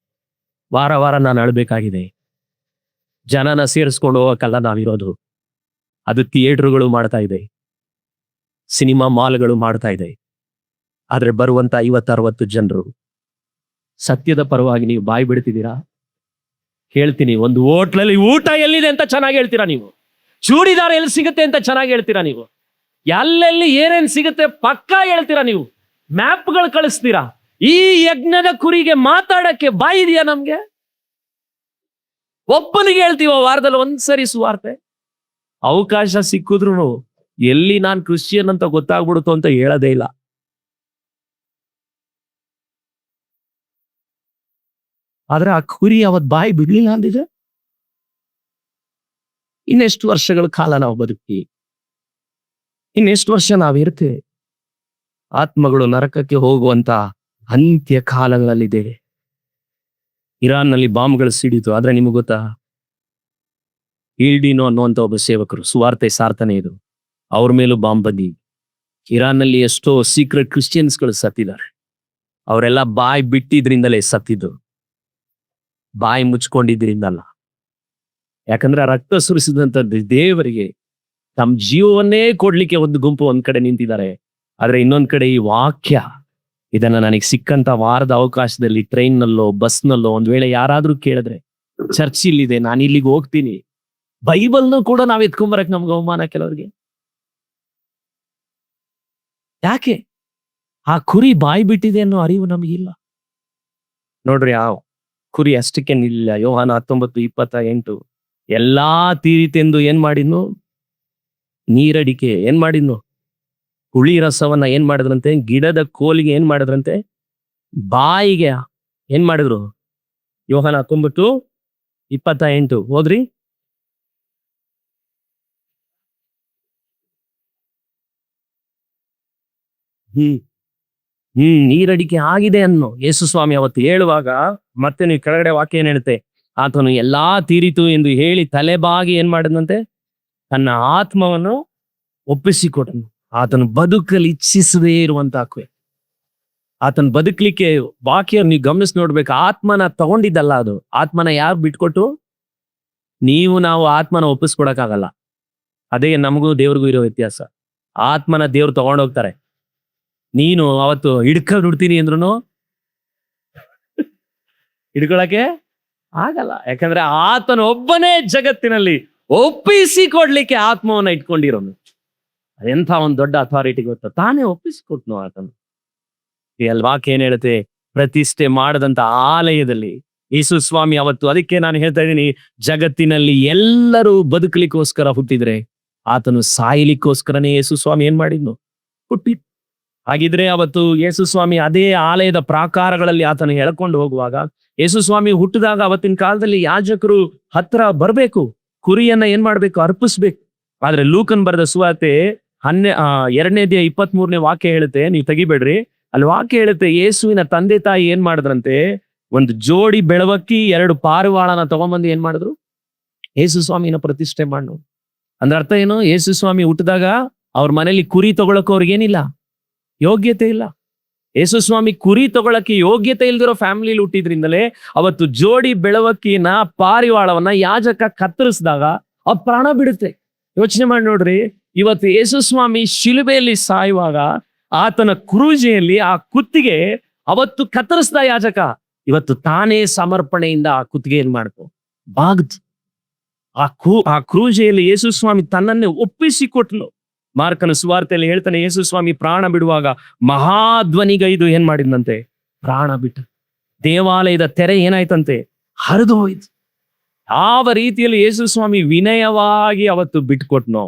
ವಾರ ವಾರ ನಾನು ಅಳ್ಬೇಕಾಗಿದೆ. ಜನನ ಸೇರಿಸ್ಕೊಂಡು ಹೋಗಕ್ಕಲ್ಲ ನಾವಿರೋದು. ಅದು ಥಿಯೇಟರ್ಗಳು ಮಾಡ್ತಾ ಇದೆ, ಸಿನಿಮಾ ಮಾಲ್ಗಳು ಮಾಡ್ತಾ ಇದೆ. ಆದ್ರೆ ಬರುವಂತ 50-60 ಜನರು ಸತ್ಯದ ಪರವಾಗಿ ನೀವು ಬಾಯಿ ಬಿಡ್ತಿದ್ದೀರಾ? ಹೇಳ್ತೀನಿ, ಒಂದು ಹೋಟ್ಲಲ್ಲಿ ಊಟ ಎಲ್ಲಿದೆ ಅಂತ ಚೆನ್ನಾಗಿ ಹೇಳ್ತೀರಾ ನೀವು, ಚೂಡಿದಾರ ಎಲ್ಲಿ ಸಿಗುತ್ತೆ ಅಂತ ಚೆನ್ನಾಗಿ ಹೇಳ್ತೀರಾ ನೀವು, ಎಲ್ಲೆಲ್ಲಿ ಏನೇನ್ ಸಿಗುತ್ತೆ ಪಕ್ಕಾ ಹೇಳ್ತೀರಾ ನೀವು, ಮ್ಯಾಪ್ಗಳು ಕಳಿಸ್ತೀರಾ. ಈ ಯಜ್ಞದ ಕುರಿಗೆ ಮಾತಾಡಕ್ಕೆ ಬಾಯಿ ಇದೆಯಾ ನಮ್ಗೆ? ಒಬ್ಬನಿಗೆ ಹೇಳ್ತೀವ ವಾರದಲ್ಲಿ ಒಂದ್ಸರಿ ಸುವಾರ್ತೆ? ಅವಕಾಶ ಸಿಕ್ಕಿದ್ರು ಎಲ್ಲಿ ನಾನ್ ಕ್ರಿಶ್ಚಿಯನ್ ಅಂತ ಗೊತ್ತಾಗ್ಬಿಡುತ್ತೋ ಅಂತ ಹೇಳೋದೇ ಇಲ್ಲ. ಆದ್ರೆ ಆ ಕುರಿ ಅವತ್ ಬಾಯಿ ಬಿಡ್ಲಿಲ್ಲ ಅಂದಿದೆ. ಇನ್ನೆಷ್ಟು ವರ್ಷಗಳ ಕಾಲ ನಾವು ಬದುಕ್ತೀವಿ? ಇನ್ನೆಷ್ಟು ವರ್ಷ ನಾವಿರ್ತೇವೆ? ಆತ್ಮಗಳು ನರಕಕ್ಕೆ ಹೋಗುವಂತ ಅಂತ್ಯ ಕಾಲಗಳಲ್ಲಿದೆ. ಇರಾನ್ನಲ್ಲಿ ಬಾಂಬ್ಗಳು ಸಿಡಿತು, ಆದ್ರೆ ನಿಮಗೆ ಗೊತ್ತಾ? ಈಲ್ಡಿನೋ ಅನ್ನುವಂತ ಒಬ್ಬ ಸೇವಕರು, ಸುವಾರ್ತೆ ಸಾರ್ತನೆ ಇದು, ಅವ್ರ ಮೇಲೂ ಬಾಂಬ್ ಬಂದಿ. ಇರಾನ್ನಲ್ಲಿ ಎಷ್ಟೋ ಸೀಕ್ರೆಟ್ ಕ್ರಿಶ್ಚಿಯನ್ಸ್ಗಳು ಸತ್ತಿದ್ದಾರೆ. ಅವರೆಲ್ಲ ಬಾಯಿ ಬಿಟ್ಟಿದ್ರಿಂದಲೇ ಸತ್ತಿದ್ದು, ಬಾಯಿ ಮುಚ್ಕೊಂಡಿದ್ರಿಂದಲ್ಲ. ಯಾಕಂದ್ರೆ ಆ ರಕ್ತ ಸುರಿಸಿದಂತ ದೇವರಿಗೆ ತಮ್ಮ ಜೀವವನ್ನೇ ಕೊಡ್ಲಿಕ್ಕೆ ಒಂದು ಗುಂಪು ಒಂದ್ ಕಡೆ ನಿಂತಿದ್ದಾರೆ. ಆದ್ರೆ ಇನ್ನೊಂದ್ ಕಡೆ ಈ ವಾಕ್ಯ, ಇದನ್ನ ನನಗೆ ಸಿಕ್ಕಂತ ವಾರದ ಅವಕಾಶದಲ್ಲಿ ಟ್ರೈನ್ನಲ್ಲೋ ಬಸ್ನಲ್ಲೋ ಒಂದ್ ವೇಳೆ ಯಾರಾದ್ರೂ ಕೇಳಿದ್ರೆ, ಚರ್ಚ್ ಇಲ್ಲಿದೆ, ನಾನು ಇಲ್ಲಿಗೆ ಹೋಗ್ತೀನಿ, ಬೈಬಲ್ನು ಕೂಡ ನಾವ್ ಎತ್ಕೊಂಬರಕ್ ನಮ್ಗೆ ಅವಮಾನ ಕೆಲವ್ರಿಗೆ. ಯಾಕೆ? ಆ ಕುರಿ ಬಾಯಿ ಬಿಟ್ಟಿದೆ ಅನ್ನೋ ಅರಿವು ನಮಗಿಲ್ಲ. ನೋಡ್ರಿ, ಆ ಕುರಿ ಅಷ್ಟಕ್ಕೆ ನಿಲ್ಲ. ಯೋಹಾನ 19:28 ಎಲ್ಲಾ ತೀರಿತೆಂದು ಏನ್ ಮಾಡಿದ್ನು? ನೀರಡಿಕೆ ಏನ್ ಮಾಡಿದ್ನು? ಹುಳಿ ರಸವನ್ನ ಏನ್ ಮಾಡಿದ್ರಂತೆ? ಗಿಡದ ಕೋಲಿಗೆ ಏನ್ ಮಾಡಿದ್ರಂತೆ? ಬಾಯಿಗೆ ಏನ್ ಮಾಡಿದ್ರು? ಯೋಹಾನ 19:28 ಹೋದ್ರಿ? ನೀರಡಿಕೆ ಆಗಿದೆ ಅನ್ನೋ ಯೇಸು ಸ್ವಾಮಿ ಅವತ್ತು ಹೇಳುವಾಗ, ಮತ್ತೆ ನೀವು ಕೆಳಗಡೆ ವಾಕ್ಯ ಏನ್ ಹೇಳುತ್ತೆ? ಆತನು ಎಲ್ಲಾ ತೀರಿತು ಎಂದು ಹೇಳಿ ತಲೆಬಾಗಿ ಏನ್ ಮಾಡಿದಂತೆ? ತನ್ನ ಆತ್ಮವನ್ನು ಒಪ್ಪಿಸಿಕೊಟ್ಟನು. ಆತನು ಬದುಕಲು ಇಚ್ಛಿಸದೇ ಇರುವಂತ ಆತನ ಬದುಕಲಿಕ್ಕೆ ವಾಕ್ಯ ನೀವು ಗಮನಿಸಿ ನೋಡ್ಬೇಕು. ಆತ್ಮನ ತಗೊಂಡಿದ್ದಲ್ಲ ಅದು. ಆತ್ಮನ ಯಾರು ಬಿಟ್ಕೊಟ್ಟು? ನಾವು ಆತ್ಮನ ಒಪ್ಪಿಸ್ಕೊಡಕ್ಕಾಗಲ್ಲ. ಅದೇ ನಮಗೂ ದೇವ್ರಿಗೂ ಇರೋ ವ್ಯತ್ಯಾಸ. ಆತ್ಮನ ದೇವ್ರು ತಗೊಂಡೋಗ್ತಾರೆ. ನೀನು ಅವತ್ತು ಹಿಡ್ಕೊಂಡ್ಬಿಡ್ತೀನಿ ಅಂದ್ರೂ ಹಿಡ್ಕೊಳಕ್ಕೆ ಆಗಲ್ಲ. ಯಾಕಂದ್ರೆ ಆತನ ಒಬ್ಬನೇ ಜಗತ್ತಿನಲ್ಲಿ ಒಪ್ಪಿಸಿ ಕೊಡ್ಲಿಕ್ಕೆ ಆತ್ಮವನ್ನ ಇಟ್ಕೊಂಡಿರೋನು. ಅದೆಂಥ ಒಂದು ದೊಡ್ಡ ಅಥಾರಿಟಿ ಗೊತ್ತಾ? ತಾನೇ ಒಪ್ಪಿಸಿಕೊಟ್ನು ಆತನು. ಈ ವಾಕ್ಯ ಏನ್ ಹೇಳುತ್ತೆ? ಪ್ರತಿಷ್ಠೆ ಮಾಡದಂತ ಆಲಯದಲ್ಲಿ ಯೇಸು ಸ್ವಾಮಿ ಅವತ್ತು, ಅದಕ್ಕೆ ನಾನು ಹೇಳ್ತಾ ಇದ್ದೀನಿ, ಜಗತ್ತಿನಲ್ಲಿ ಎಲ್ಲರೂ ಬದುಕಲಿಕ್ಕೋಸ್ಕರ ಹುಟ್ಟಿದ್ರೆ ಆತನು ಸಾಯಲಿಕ್ಕೋಸ್ಕರನೇ ಯೇಸು ಸ್ವಾಮಿ ಏನ್ ಮಾಡಿದ್ನು? ಹುಟ್ಟಿ. ಹಾಗಿದ್ರೆ ಅವತ್ತು ಯೇಸು ಸ್ವಾಮಿ ಅದೇ ಆಲಯದ ಪ್ರಾಕಾರಗಳಲ್ಲಿ ಆತನು ಎಳ್ಕೊಂಡು ಹೋಗುವಾಗ, ಯೇಸು ಸ್ವಾಮಿ ಹುಟ್ಟಿದಾಗ ಅವತ್ತಿನ ಕಾಲದಲ್ಲಿ ಯಾಜಕರು ಹತ್ರ ಬರ್ಬೇಕು, ಕುರಿಯನ್ನ ಏನ್ ಮಾಡ್ಬೇಕು? ಅರ್ಪಿಸ್ಬೇಕು. ಆದ್ರೆ ಲೂಕನ್ ಬರೆದ ಸುವಾರ್ತೆ 2ನೇ ಅಧ್ಯಾಯ 23ನೇ ವಾಕ್ಯ ಹೇಳುತ್ತೆ, ನೀವು ತೆಗಿಬೇಡ್ರಿ, ಅಲ್ಲಿ ವಾಕ್ಯ ಹೇಳುತ್ತೆ, ಯೇಸುವಿನ ತಂದೆ ತಾಯಿ ಏನ್ ಮಾಡಿದ್ರಂತೆ? ಒಂದು ಜೋಡಿ ಬೆಳವಕ್ಕಿ 2 ಪಾರಿವಾಳನ ತಗೊಂಬಂದು ಏನ್ ಮಾಡಿದ್ರು? ಯೇಸು ಸ್ವಾಮಿನ ಪ್ರತಿಷ್ಠೆ ಮಾಡು. ಅಂದ್ರೆ ಅರ್ಥ ಏನು? ಯೇಸು ಸ್ವಾಮಿ ಹುಟ್ಟಿದಾಗ ಅವ್ರ ಮನೇಲಿ ಕುರಿ ತಗೊಳಕ್ ಅವ್ರಿಗೇನಿಲ್ಲ, ಯೋಗ್ಯತೆ ಇಲ್ಲ. ಯೇಸು ಸ್ವಾಮಿ ಕುರಿ ತಗೊಳಕ್ಕೆ ಯೋಗ್ಯತೆ ಇಲ್ದಿರೋ ಫ್ಯಾಮಿಲಿಲಿ ಹುಟ್ಟಿದ್ರಿಂದಲೇ ಅವತ್ತು ಜೋಡಿ ಬೆಳವಕ್ಕಿನ ಪಾರಿವಾಳವನ್ನ ಯಾಜಕ ಕತ್ತರಿಸಿದಾಗ ಆ ಪ್ರಾಣ ಬಿಡುತ್ತೆ. ಯೋಚನೆ ಮಾಡಿ ನೋಡ್ರಿ, ಇವತ್ತು ಯೇಸು ಸ್ವಾಮಿ ಶಿಲುಬೆಯಲ್ಲಿ ಸಾಯುವಾಗ ಆತನ ಕ್ರೂಜೆಯಲ್ಲಿ ಆ ಕುತ್ತಿಗೆ ಅವತ್ತು ಕತ್ತರಿಸ್ದ ಯಾಜಕ, ಇವತ್ತು ತಾನೇ ಸಮರ್ಪಣೆಯಿಂದ ಆ ಕುತ್ತಿಗೆ ಏನ್ ಮಾಡ್ಕೊ ಬಾಗ್ದು. ಆ ಕ್ರೂಜೆಯಲ್ಲಿ ಯೇಸು ಸ್ವಾಮಿ ತನ್ನನ್ನೇ ಒಪ್ಪಿಸಿಕೊಟ್ನು. ಮಾರ್ಕನ ಸುವಾರ್ತೆಯಲ್ಲಿ ಹೇಳ್ತಾನೆ, ಯೇಸು ಸ್ವಾಮಿ ಪ್ರಾಣ ಬಿಡುವಾಗ ಮಹಾಧ್ವನಿಗೈದು ಏನ್ ಮಾಡಿದ್ನಂತೆ? ಪ್ರಾಣ ಬಿಟ್ಟ. ದೇವಾಲಯದ ತೆರೆ ಏನಾಯ್ತಂತೆ? ಹರಿದು ಹೋಯ್ತು. ಯಾವ ರೀತಿಯಲ್ಲಿ ಯೇಸು ಸ್ವಾಮಿ ವಿನಯವಾಗಿ ಅವತ್ತು ಬಿಟ್ಕೊಟ್ನೋ,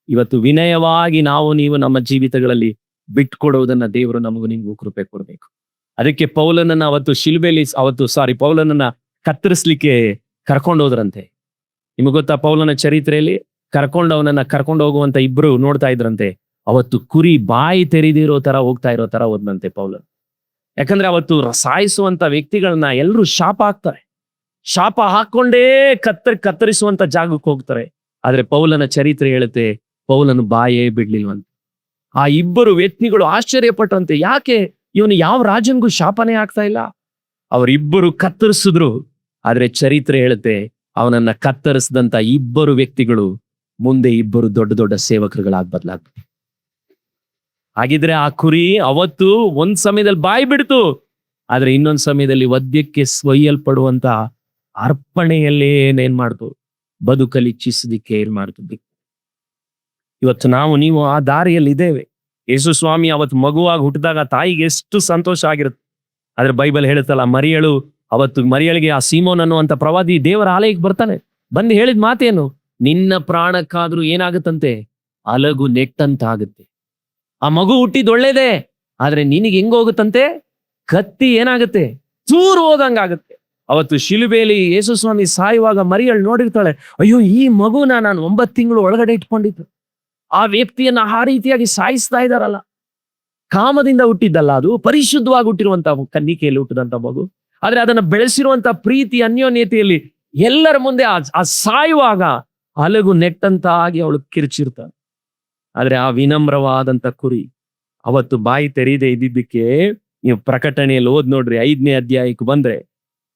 ಇವತ್ತು ವಿನಯವಾಗಿ ನೀವು ನಮ್ಮ ಜೀವಿತಗಳಲ್ಲಿ ಬಿಟ್ಕೊಡೋದನ್ನ ದೇವರು ನಮಗೂ ನಿಮಗೂ ಕೃಪೆ ಕೊಡ್ಬೇಕು. ಅದಕ್ಕೆ ಪೌಲನನ್ನ ಪೌಲನನ್ನ ಕತ್ತರಿಸ್ಲಿಕ್ಕೆ ಕರ್ಕೊಂಡೋದ್ರಂತೆ. ನಿಮಗೆ ಗೊತ್ತಾ? ಪೌಲನ ಚರಿತ್ರೆಯಲ್ಲಿ ಅವನನ್ನ ಕರ್ಕೊಂಡು ಹೋಗುವಂತ ಇಬ್ರು ನೋಡ್ತಾ ಇದ್ರಂತೆ. ಅವತ್ತು ಕುರಿ ಬಾಯಿ ತೆರೆದಿರೋ ತರ ಹೋಗ್ತಾ ಇರೋ ತರ ಹೋದ್ನಂತೆ ಪೌಲನ್. ಯಾಕಂದ್ರೆ ಅವತ್ತು ಸಾಯಿಸುವಂತ ವ್ಯಕ್ತಿಗಳನ್ನ ಎಲ್ಲರೂ ಶಾಪ ಹಾಕ್ತಾರೆ. ಶಾಪ ಹಾಕೊಂಡೇ ಕತ್ತರಿಸುವಂತ ಜಾಗಕ್ಕೆ ಹೋಗ್ತಾರೆ. ಆದ್ರೆ ಪೌಲನ ಚರಿತ್ರೆ ಹೇಳುತ್ತೆ, ಪೌಲನು ಬಾಯೇ ಬಿಡ್ಲಿಲ್ವಂತೆ. ಆ ಇಬ್ಬರು ವ್ಯಕ್ತಿಗಳು ಆಶ್ಚರ್ಯಪಟ್ಟಂತೆ, ಯಾಕೆ ಇವನು ಯಾವ ರಾಜನ್ಗೂ ಶಾಪನೇ ಆಗ್ತಾ ಇಲ್ಲ? ಅವರಿಬ್ಬರು ಕತ್ತರಿಸಿದ್ರು. ಆದ್ರೆ ಚರಿತ್ರೆ ಹೇಳುತ್ತೆ, ಅವನನ್ನ ಕತ್ತರಿಸಿದಂತ ಇಬ್ಬರು ವ್ಯಕ್ತಿಗಳು ಮುಂದೆ ಇಬ್ಬರು ದೊಡ್ಡ ದೊಡ್ಡ ಸೇವಕರುಗಳಾಗಿ ಬದಲಾಗ್ತಾರೆ. ಹಾಗಿದ್ರೆ ಆ ಕುರಿ ಅವತ್ತು ಒಂದ್ ಸಮಯದಲ್ಲಿ ಬಾಯಿ ಬಿಡ್ತು, ಆದ್ರೆ ಇನ್ನೊಂದ್ ಸಮಯದಲ್ಲಿ ವದ್ಯಕ್ಕೆ ಒಯ್ಯಲ್ಪಡುವಂತ ಅರ್ಪಣೆಯಲ್ಲೇ ಏನ್ ಮಾಡ್ತು? ಬದುಕಲಿ ಇಚ್ಛಿಸೋದಿಕ್ಕೆ ಏನ್ ಮಾಡ್ತು? ಇವತ್ತು ನೀವು ಆ ದಾರಿಯಲ್ಲಿ ಇದ್ದೇವೆ. ಯೇಸು ಸ್ವಾಮಿ ಅವತ್ತು ಮಗುವಾಗಿ ಹುಟ್ಟಿದಾಗ ತಾಯಿಗೆ ಎಷ್ಟು ಸಂತೋಷ ಆಗಿರುತ್ತೆ. ಆದ್ರೆ ಬೈಬಲ್ ಹೇಳುತ್ತಲ್ಲ, ಮರಿಯಳಿಗೆ ಆ ಸೀಮೋನ್ ಅನ್ನುವಂತ ಪ್ರವಾದಿ ದೇವರ ಆಲಯಕ್ಕೆ ಬರ್ತಾನೆ. ಬಂದು ಹೇಳಿದ ಮಾತೇನು? ನಿನ್ನ ಪ್ರಾಣಕ್ಕಾದ್ರೂ ಏನಾಗುತ್ತಂತೆ? ಅಲಗು ನೆಟ್ಟಂತ ಆಗುತ್ತೆ. ಆ ಮಗು ಹುಟ್ಟಿದ್ ಒಳ್ಳೇದೇ, ಆದ್ರೆ ನಿನಗೆ ಹೆಂಗ್ ಹೋಗುತ್ತಂತೆ? ಕತ್ತಿ ಏನಾಗುತ್ತೆ? ಚೂರು ಹೋದಂಗಾಗುತ್ತೆ. ಅವತ್ತು ಶಿಲುಬೆಯಲ್ಲಿ ಯೇಸು ಸ್ವಾಮಿ ಸಾಯುವಾಗ ಮರಿಯಳು ನೋಡಿರ್ತಾಳೆ, ಅಯ್ಯೋ ಈ ಮಗುನ ನಾನು 9 ತಿಂಗಳು ಒಳಗಡೆ ಇಟ್ಕೊಂಡಿದ್ದು, ಆ ವ್ಯಕ್ತಿಯನ್ನ ಆ ರೀತಿಯಾಗಿ ಸಾಯಿಸ್ತಾ ಇದ್ದಾರಲ್ಲ. ಕಾಮದಿಂದ ಹುಟ್ಟಿದ್ದಲ್ಲ, ಅದು ಪರಿಶುದ್ಧವಾಗಿ ಹುಟ್ಟಿರುವಂತ ಕನ್ನಿಕೆಯಲ್ಲಿ ಹುಟ್ಟಿದಂತ ಮಗು. ಆದ್ರೆ ಅದನ್ನ ಬೆಳೆಸಿರುವಂತ ಪ್ರೀತಿ ಅನ್ಯೋನ್ಯತೆಯಲ್ಲಿ ಎಲ್ಲರ ಮುಂದೆ ಆ ಸಾಯುವಾಗ ಅಲಗು ನೆಟ್ಟಂತ ಆಗಿ ಅವಳು ಕಿರ್ಚಿರ್ತಾಳೆ. ಆದ್ರೆ ಆ ವಿನಮ್ರವಾದಂತ ಕುರಿ ಅವತ್ತು ಬಾಯಿ ತೆರೀದೇ ಇದ್ದಿದ್ದಕ್ಕೆ, ನೀವು ಪ್ರಕಟಣೆಯಲ್ಲಿ ಓದ್ ನೋಡ್ರಿ, 5ನೇ ಅಧ್ಯಾಯಕ್ಕೆ ಬಂದ್ರೆ,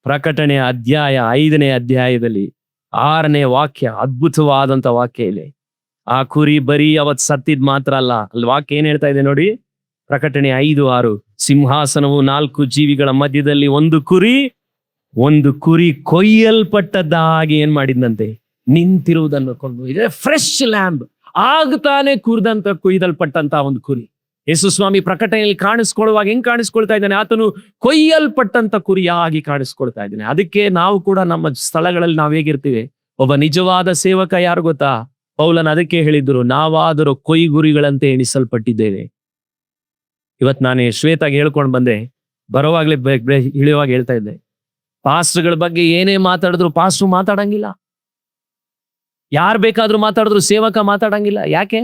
ಪ್ರಕಟಣೆಯ ಅಧ್ಯಾಯ 5ನೇ ಅಧ್ಯಾಯದಲ್ಲಿ 6ನೇ ವಾಕ್ಯ, ಅದ್ಭುತವಾದಂತ ವಾಕ್ಯ ಇಲ್ಲಿ. ಆ ಕುರಿ ಬರೀ ಅವತ್ ಸತ್ತಿದ್ ಮಾತ್ರ ಅಲ್ಲ, ಅಲ್ಲಿ ವಾಕ್ಯ ಏನ್ ಹೇಳ್ತಾ ಇದೆ ನೋಡಿ, ಪ್ರಕಟಣೆ 5:6, ಸಿಂಹಾಸನವು 4 ಜೀವಿಗಳ ಮಧ್ಯದಲ್ಲಿ ಒಂದು ಕುರಿ ಕೊಯ್ಯಲ್ಪಟ್ಟದ್ದಾಗಿ ಏನ್ ಮಾಡಿದ್ನಂತೆ? ನಿಂತಿರುವುದನ್ನು ಕೊಂಡು. ಇದೆ ಫ್ರೆಶ್ ಲ್ಯಾಂಬ್, ಆಗ್ತಾನೆ ಕೊಯ್ದಲ್ಪಟ್ಟಂತ ಒಂದು ಕುರಿ. ಯೇಸು ಸ್ವಾಮಿ ಪ್ರಕಟಣೆಯಲ್ಲಿ ಕಾಣಿಸ್ಕೊಳ್ಳುವಾಗ ಹೆಂಗ್ ಕಾಣಿಸ್ಕೊಳ್ತಾ ಇದ್ದಾನೆ? ಆತನು ಕೊಯ್ಯಲ್ಪಟ್ಟಂತ ಕುರಿಯಾಗಿ ಕಾಣಿಸ್ಕೊಳ್ತಾ ಇದ್ದಾನೆ. ಅದಕ್ಕೆ ನಾವು ಕೂಡ ನಮ್ಮ ಸ್ಥಳಗಳಲ್ಲಿ ನಾವ್ ಹೇಗಿರ್ತೀವಿ? ಒಬ್ಬ ನಿಜವಾದ ಸೇವಕ ಯಾರು ಗೊತ್ತಾ? ಪೌಲನ್ ಅದಕ್ಕೆ ಹೇಳಿದ್ರು, ನಾವಾದರೂ ಕೊಯ್ಗುರಿಗಳಂತೆ ಎಣಿಸಲ್ಪಟ್ಟಿದ್ದೇವೆ. ಇವತ್ ನಾನು ಶ್ವೇತಾಗಿ ಹೇಳ್ಕೊಂಡು ಬಂದೆ, ಬರೋವಾಗ್ಲೇ ಇಳಿಯುವಾಗ ಹೇಳ್ತಾ ಇದ್ದೆ, ಪಾಸ್ಟರ್ಗಳ ಬಗ್ಗೆ ಏನೇ ಮಾತಾಡಿದ್ರು ಪಾಸ್ಟರ್ ಮಾತಾಡಂಗಿಲ್ಲ, ಯಾರು ಬೇಕಾದ್ರೂ ಮಾತಾಡಿದ್ರು ಸೇವಕ ಮಾತಾಡಂಗಿಲ್ಲ. ಯಾಕೆ?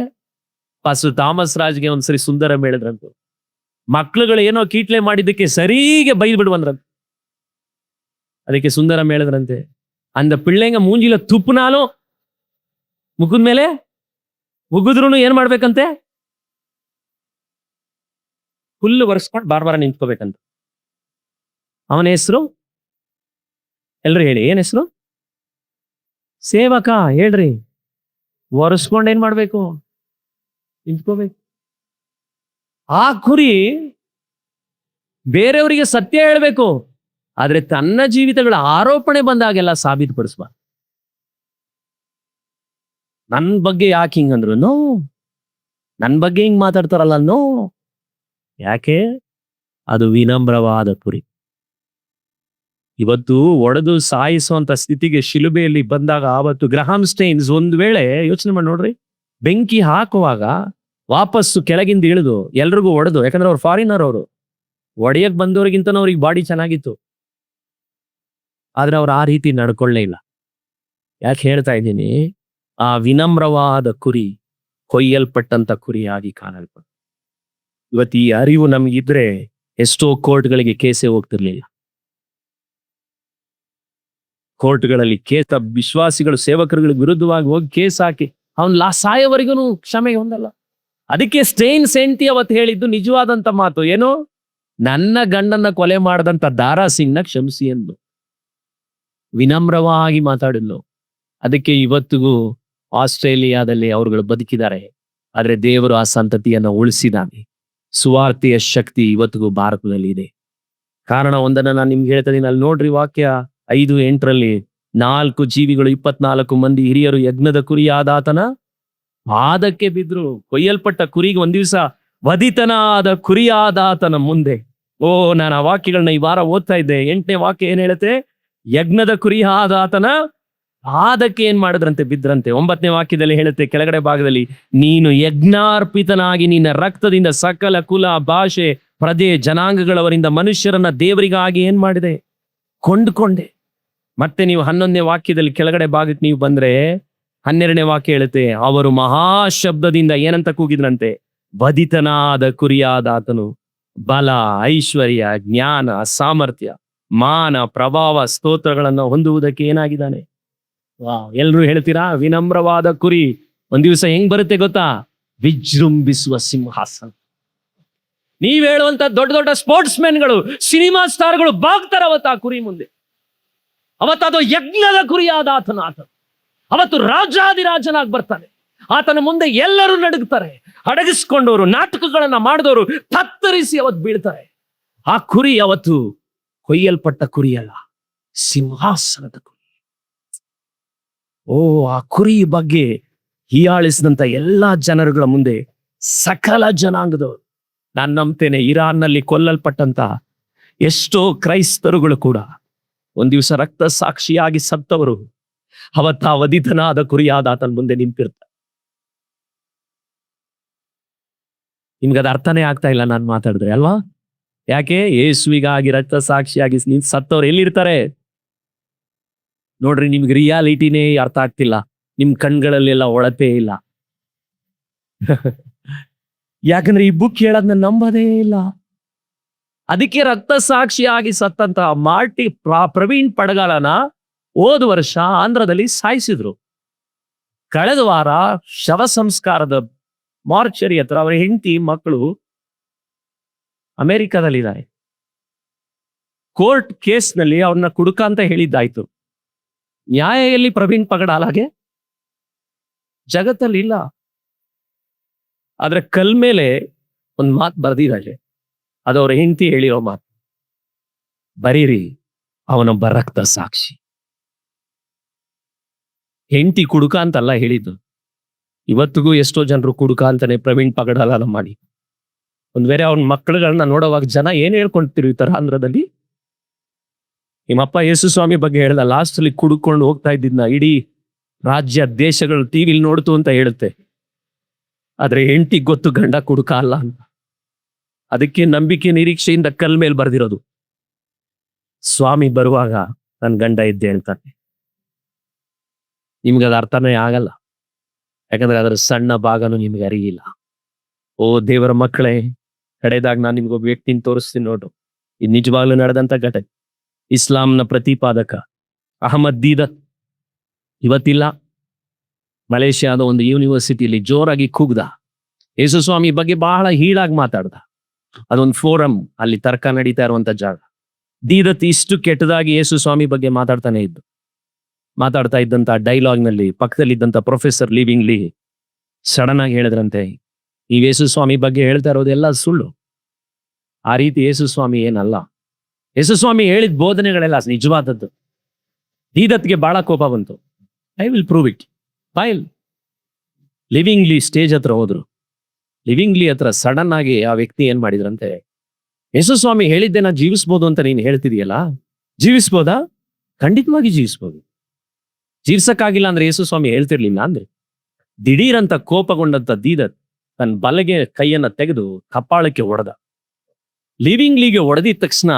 ಪಾಸ್ಟರ್ ಥಾಮಸ್ ರಾಜ್ಗೆ ಒಂದ್ಸರಿ ಸುಂದರ ಹೇಳಿದ್ರಂತ, ಮಕ್ಳುಗಳು ಏನೋ ಕೀಟ್ಲೆ ಮಾಡಿದ್ದಕ್ಕೆ ಸರಿಗೆ ಬೈದ್ ಬಿಡುವಂದ್ರಂತ. ಅದಕ್ಕೆ ಸುಂದರ ಹೇಳಿದ್ರಂತೆ, ಅಂದ ಪಿಳ್ಳೆಂಗ ಮೂಂಜಿಲ ತುಪ್ಪನಾಲು ಮುಖದ ಮೇಲೆ ಉಗಿದ್ರು ಏನ್ ಮಾಡ್ಬೇಕಂತೆ? ಹುಲ್ಲು ಒರೆಸ್ಕೊಂಡು ಬಾರ್ ನಿಂತ್ಕೋಬೇಕಂತ. ಅವನ ಹೆಸರು ಎಲ್ರು ಹೇಳಿ, ಏನ್ ಹೆಸರು? ಸೇವಕ. ಹೇಳ್ರಿ. ಒರೆಸ್ಕೊಂಡು ಏನ್ ಮಾಡ್ಬೇಕು? ನಿಂತ್ಕೋಬೇಕು. ಆ ಕುರಿ ಬೇರೆಯವರಿಗೆ ಸತ್ಯ ಹೇಳ್ಬೇಕು, ಆದ್ರೆ ತನ್ನ ಜೀವಿತಗಳ ಆರೋಪಣೆ ಬಂದಾಗೆಲ್ಲ ಸಾಬೀತುಪಡಿಸುವ. ನನ್ ಬಗ್ಗೆ ಯಾಕೆ ಹಿಂಗಂದ್ರು? ನೋ. ನನ್ ಬಗ್ಗೆ ಹಿಂಗ್ ಮಾತಾಡ್ತಾರಲ್ಲ? ನೋ. ಯಾಕೆ? ಅದು ವಿನಮ್ರವಾದ ಕುರಿ. ಇವತ್ತು ಒಡೆದು ಸಾಯಿಸುವಂತ ಸ್ಥಿತಿಗೆ ಶಿಲುಬೆಯಲ್ಲಿ ಬಂದಾಗ ಆವತ್ತು ಗ್ರಹಾಮ್ ಸ್ಟೈನ್ಸ್ ಒಂದ್ ವೇಳೆ ಯೋಚನೆ ಮಾಡಿ ನೋಡ್ರಿ, ಬೆಂಕಿ ಹಾಕುವಾಗ ವಾಪಸ್ಸು ಕೆಳಗಿಂದ ಇಳಿದು ಎಲ್ರಿಗೂ ಒಡೆದು, ಯಾಕಂದ್ರೆ ಅವ್ರು ಫಾರಿನರ್, ಅವರು ಒಡೆಯಕ್ ಬಂದವ್ರಿಗಿಂತ ಅವ್ರಿಗೆ ಬಾಡಿ ಚೆನ್ನಾಗಿತ್ತು, ಆದ್ರೆ ಅವ್ರು ಆ ರೀತಿ ನಡ್ಕೊಳ್ಳೇ ಇಲ್ಲ. ಯಾಕೆ ಹೇಳ್ತಾ ಇದ್ದೀನಿ? ಆ ವಿನಮ್ರವಾದ ಕುರಿ ಕೊಯ್ಯಲ್ಪಟ್ಟಂತ ಕುರಿಯಾಗಿ ಕಾಣಲ್ಪಟ್ಟ. ಇವತ್ತು ಈ ಅರಿವು ನಮಗಿದ್ರೆ ಎಷ್ಟೋ ಕೋರ್ಟ್ಗಳಿಗೆ ಕೇಸೇ ಹೋಗ್ತಿರ್ಲಿಲ್ಲ. ಕೋರ್ಟ್ಗಳಲ್ಲಿ ಕೇಸ್, ವಿಶ್ವಾಸಿಗಳು ಸೇವಕರುಗಳಿಗೆ ವಿರುದ್ಧವಾಗಿ ಹೋಗಿ ಕೇಸ್ ಹಾಕಿ ಅವನ್ ಸಾಯವರೆಗೂ ಕ್ಷಮೆಗೆ ಹೊಂದಲ್ಲ. ಅದಕ್ಕೆ ಸ್ಟೇನ್ ಸೆಂಟಿ ಅವತ್ತು ಹೇಳಿದ್ದು ನಿಜವಾದಂತ ಮಾತು ಏನು? ನನ್ನ ಗಂಡನ್ನ ಕೊಲೆ ಮಾಡದಂತ ದಾರಾ ಸಿಂಗ್ನ ಕ್ಷಮಿಸಿ ಎಂದು ವಿನಮ್ರವಾಗಿ ಮಾತಾಡಿದ್ಲು. ಅದಕ್ಕೆ ಇವತ್ತಿಗೂ ಆಸ್ಟ್ರೇಲಿಯಾದಲ್ಲಿ ಅವರುಗಳು ಬದುಕಿದ್ದಾರೆ, ಆದ್ರೆ ದೇವರು ಆ ಸಂತತಿಯನ್ನ ಉಳಿಸಿದಾನೆ. ಸುವಾರ್ತೆಯ ಶಕ್ತಿ ಇವತ್ತಿಗೂ ಭಾರತದಲ್ಲಿ ಇದೆ. ಕಾರಣ ಒಂದನ್ನ ನಾನು ನಿಮ್ಗೆ ಹೇಳ್ತಾ ಇದೀನಿ, ಅಲ್ಲಿ ನೋಡ್ರಿ ವಾಕ್ಯ 5:8 4 ಜೀವಿಗಳು 24 ಮಂದಿ ಹಿರಿಯರು ಯಜ್ಞದ ಕುರಿಯಾದಾತನ ಪಾದಕ್ಕೆ ಬಿದ್ರು. ಕೊಯ್ಯಲ್ಪಟ್ಟ ಕುರಿಗೆ ಒಂದ್ ದಿವಸ ವಧಿತನಾದ ಕುರಿಯಾದಾತನ ಮುಂದೆ. ನಾನು ಆ ವಾಕ್ಯಗಳನ್ನ ಈ ವಾರ ಓದ್ತಾ ಇದ್ದೆ. 8ನೇ ವಾಕ್ಯ ಏನ್ ಹೇಳುತ್ತೆ? ಯಜ್ಞದ ಕುರಿಯಾದಾತನ ಪಾದಕ್ಕೆ ಏನ್ ಮಾಡಿದ್ರಂತೆ? ಬಿದ್ರಂತೆ. 9ನೇ ವಾಕ್ಯದಲ್ಲಿ ಹೇಳುತ್ತೆ ಕೆಳಗಡೆ ಭಾಗದಲ್ಲಿ, ನೀನು ಯಜ್ಞಾರ್ಪಿತನಾಗಿ ನಿನ್ನ ರಕ್ತದಿಂದ ಸಕಲ ಕುಲ, ಭಾಷೆ, ಪ್ರಜೆ, ಜನಾಂಗಗಳವರಿಂದ ಮನುಷ್ಯರನ್ನ ದೇವರಿಗಾಗಿ ಏನ್ ಮಾಡಿದೆ? ಕೊಂಡ್ಕೊಂಡೆ. ಮತ್ತೆ ನೀವು 11ನೇ ವಾಕ್ಯದಲ್ಲಿ ಕೆಳಗಡೆ ಭಾಗಕ್ಕೆ ನೀವು ಬಂದ್ರೆ 12ನೇ ವಾಕ್ಯ ಹೇಳುತ್ತೆ, ಅವರು ಮಹಾಶಬ್ದದಿಂದ ಏನಂತ ಕೂಗಿದ್ರಂತೆ? ವಧಿತನಾದ ಕುರಿಯಾದಾತನು ಬಲ, ಐಶ್ವರ್ಯ, ಜ್ಞಾನ, ಸಾಮರ್ಥ್ಯ, ಮಾನ, ಪ್ರಭಾವ, ಸ್ತೋತ್ರಗಳನ್ನು ಹೊಂದುವುದಕ್ಕೆ ಏನಾಗಿದ್ದಾನೆ? ಎಲ್ರು ಹೇಳ್ತೀರಾ? ವಿನಮ್ರವಾದ ಕುರಿ ಒಂದ್ ದಿವಸ ಹೆಂಗ್ ಬರುತ್ತೆ ಗೊತ್ತಾ? ವಿಜೃಂಭಿಸುವ ಸಿಂಹಾಸನ. ನೀವ್ ಹೇಳುವಂತ ದೊಡ್ಡ ದೊಡ್ಡ ಸ್ಪೋರ್ಟ್ಸ್ ಮೆನ್ಗಳು, ಸಿನಿಮಾ ಸ್ಟಾರ್ಗಳು ಬಾಗ್ತಾರ ಅವತ್ತು ಆ ಕುರಿ ಮುಂದೆ. ಅವತ್ತದು ಯಜ್ಞದ ಕುರಿಯಾದ ಆತನ. ಅವತ್ತು ರಾಜಾದಿರಾಜನಾಗಿ ಬರ್ತಾನೆ. ಆತನ ಮುಂದೆ ಎಲ್ಲರೂ ನಡುಗ್ತಾರೆ. ಅಡಗಿಸ್ಕೊಂಡವರು, ನಾಟಕಗಳನ್ನ ಮಾಡಿದವರು ತತ್ತರಿಸಿ ಅವತ್ತು ಬೀಳ್ತಾರೆ. ಆ ಕುರಿ ಅವತ್ತು ಕೊಯ್ಯಲ್ಪಟ್ಟ ಕುರಿಯಲ್ಲ, ಸಿಂಹಾಸನದ ಕುರಿ. ಆ ಕುರಿ ಬಗ್ಗೆ ಹೀಯಾಳಿಸಿದಂತ ಎಲ್ಲಾ ಜನರುಗಳ ಮುಂದೆ ಸಕಲ ಜನಾಂಗದವರು, ನಾನು ನಂಬ್ತೇನೆ ಇರಾನ್ನಲ್ಲಿ ಕೊಲ್ಲಲ್ಪಟ್ಟಂತ ಎಷ್ಟೋ ಕ್ರೈಸ್ತರುಗಳು ಕೂಡ ಒಂದ್ ದಿವಸ ರಕ್ತ ಸಾಕ್ಷಿಯಾಗಿ ಸತ್ತವರು ಅವತ್ತ ವಧಿತನಾದ ಕುರಿಯಾದ ಆತನ ಮುಂದೆ ನಿಂತಿರ್ತಾರೆ. ನಿಮ್ಗದ ಅರ್ಥನೇ ಆಗ್ತಾ ಇಲ್ಲ ನಾನು ಮಾತಾಡಿದ್ರೆ ಅಲ್ವಾ? ಯಾಕೆ? ಯೇಸುವಿಗಾಗಿ ರಕ್ತ ಸಾಕ್ಷಿಯಾಗಿ ಸತ್ತವ್ರು ಎಲ್ಲಿರ್ತಾರೆ ನೋಡ್ರಿ. ನಿಮ್ಗೆ ರಿಯಾಲಿಟಿನೇ ಅರ್ಥ ಆಗ್ತಿಲ್ಲ, ನಿಮ್ ಕಣ್ಗಳಲ್ಲೆಲ್ಲ ಒಳಪೇ ಇಲ್ಲ. ಯಾಕಂದ್ರೆ ಈ ಬುಕ್ ಹೇಳೋದನ್ನ ನಂಬೋದೇ ಇಲ್ಲ. ಅದಕ್ಕೆ ರಕ್ತ ಸಾಕ್ಷಿಯಾಗಿ ಸತ್ತಂತ ಪ್ರವೀಣ್ ಪಡಗಾಲನ ಹೋದ ವರ್ಷ ಆಂಧ್ರದಲ್ಲಿ ಸಾಯಿಸಿದ್ರು. ಕಳೆದ ವಾರ ಶವ ಸಂಸ್ಕಾರದ ಮಾರ್ಚರಿ ಹತ್ರ ಅವರ ಹೆಂಡತಿ ಮಕ್ಕಳು ಅಮೆರಿಕದಲ್ಲಿದ್ದಾರೆ. ಕೋರ್ಟ್ ಕೇಸ್ನಲ್ಲಿ ಅವ್ರನ್ನ ಕುಡುಕ ಅಂತ ಹೇಳಿದ್ದಾಯ್ತು. ನ್ಯಾಯ ಎಲ್ಲಿ ಪ್ರವೀಣ್ ಪಗಡಾಲಾಗೆ? ಜಗತ್ತಲ್ಲಿ ಇಲ್ಲ. ಆದ್ರೆ ಕಲ್ ಮೇಲೆ ಒಂದ್ ಮಾತು ಬರ್ದಿದ್ದಾರೆ, ಅದು ಅವ್ರ ಹೆಂಡತಿ ಹೇಳಿರೋ ಮಾತು. ಬರೀರಿ, ಅವನೊಬ್ಬ ರಕ್ತ ಸಾಕ್ಷಿ. ಹೆಂಡತಿ ಕುಡುಕ ಅಂತಲ್ಲ ಹೇಳಿದ್ದು. ಇವತ್ತಿಗೂ ಎಷ್ಟೋ ಜನರು ಕುಡುಕ ಅಂತಾನೆ ಪ್ರವೀಣ್ ಪಗಡಾಲ ಮಾಡಿ. ಒಂದ್ ವೇಳೆ ಅವನ ಮಕ್ಕಳುಗಳನ್ನ ನೋಡೋವಾಗ ಜನ ಏನ್ ಹೇಳ್ಕೊಂತಿರ್ತಾರ ಆಂಧ್ರದಲ್ಲಿ? ನಿಮ್ಮಪ್ಪ ಯೇಸು ಸ್ವಾಮಿ ಬಗ್ಗೆ ಹೇಳ್ದ, ಲಾಸ್ಟ್ ಅಲ್ಲಿ ಕುಡ್ಕೊಂಡು ಹೋಗ್ತಾ ಇದ್ದಿದ್ನ ಇಡೀ ರಾಜ್ಯ ದೇಶಗಳು ಟಿವಿಲಿ ನೋಡ್ತು ಅಂತ ಹೇಳುತ್ತೆ. ಆದ್ರೆ ಹೆಂಡತಿ ಗೊತ್ತು ಗಂಡ ಕುಡುಕ ಅಲ್ಲ ಅಂತ. ಅದಕ್ಕೆ ನಂಬಿಕೆ ನಿರೀಕ್ಷೆಯಿಂದ ಕಲ್ ಮೇಲೆ ಬರ್ದಿರೋದು. ಸ್ವಾಮಿ ಬರುವಾಗ ನನ್ ಗಂಡ ಇದ್ದೆ ಹೇಳ್ತಾನೆ. ನಿಮ್ಗೆ ಅದ ಅರ್ಥನೇ ಆಗಲ್ಲ, ಯಾಕಂದ್ರೆ ಅದರ ಸಣ್ಣ ಭಾಗನೂ ನಿಮ್ಗೆ ಅರಿಯಿಲ್ಲ. ಓ ದೇವರ ಮಕ್ಕಳೇ, ಕಡೆದಾಗ ನಾನು ನಿಮ್ಗೊಬ್ಬ ವ್ಯಕ್ತಿನ ತೋರಿಸ್ತೀನಿ ನೋಡು. ಇದು ನಿಜವಾಗ್ಲೂ ನಡೆದಂತ ಘಟನೆ. ಇಸ್ಲಾಂನ ಪ್ರತಿಪಾದಕ ಅಹಮದ್ ದೀದತ್ ಇವತ್ತಿಲ್ಲ, ಮಲೇಷ್ಯಾದ ಒಂದು ಯೂನಿವರ್ಸಿಟಿಯಲ್ಲಿ ಜೋರಾಗಿ ಕೂಗ್ದ. ಯೇಸು ಸ್ವಾಮಿ ಬಗ್ಗೆ ಬಹಳ ಹೀಳಾಗಿ ಮಾತಾಡ್ದ. ಅದೊಂದು ಫೋರಂ, ಅಲ್ಲಿ ತರ್ಕ ನಡೀತಾ ಇರುವಂತ ಜಾಗ. ದೀದತ್ ಇಷ್ಟು ಕೆಟ್ಟದಾಗಿ ಯೇಸು ಸ್ವಾಮಿ ಬಗ್ಗೆ ಮಾತಾಡ್ತಾ ಇದ್ದಂತ ಡೈಲಾಗ್ ನಲ್ಲಿ ಪಕ್ಕದಲ್ಲಿದ್ದಂತ ಪ್ರೊಫೆಸರ್ ಲಿವಿಂಗ್ಲಿ ಸಡನ್ ಆಗಿ ಹೇಳಿದ್ರಂತೆ, ಈ ಯೇಸು ಸ್ವಾಮಿ ಬಗ್ಗೆ ಹೇಳ್ತಾ ಇರೋದೆಲ್ಲ ಸುಳ್ಳು, ಆ ರೀತಿ ಯೇಸು ಸ್ವಾಮಿ ಏನಲ್ಲ, ಯೇಸು ಸ್ವಾಮಿ ಹೇಳಿದ ಬೋಧನೆಗಳೆಲ್ಲ ನಿಜವಾದದ್ದು. ದೀದತ್ಗೆ ಬಹಳ ಕೋಪ ಬಂತು. I will prove it. ಫೈಲ್. ಲಿವಿಂಗ್ಲಿ ಸ್ಟೇಜ್ ಹತ್ರ ಹೋದ್ರು. ಲಿವಿಂಗ್ಲಿ ಹತ್ರ ಸಡನ್ ಆಗಿ ಆ ವ್ಯಕ್ತಿ ಏನ್ ಮಾಡಿದ್ರಂತೆ, ಯೇಸು ಸ್ವಾಮಿ ಹೇಳಿದ್ದೆ ನಾ ಜೀವಿಸ್ಬೋದು ಅಂತ ನೀನು ಹೇಳ್ತಿದೀಯಲ್ಲ, ಜೀವಿಸ್ಬೋದಾ? ಖಂಡಿತವಾಗಿ ಜೀವಿಸ್ಬೋದು. ಜೀವಿಸಕ್ಕಾಗಿಲ್ಲ ಅಂದ್ರೆ ಯೇಸು ಸ್ವಾಮಿ ಹೇಳ್ತಿರ್ಲಿಲ್ಲ ಅಂದ್ರೆ. ದಿಢೀರಂತ ಕೋಪಗೊಂಡಂತ ದೀದತ್ ತನ್ನ ಬಲಗೆ ಕೈಯನ್ನ ತೆಗೆದು ಕಪಾಳಕ್ಕೆ ಹೊಡೆದ. ಲಿವಿಂಗ್ಲಿಗೆ ಹೊಡೆದಿದ ತಕ್ಷಣ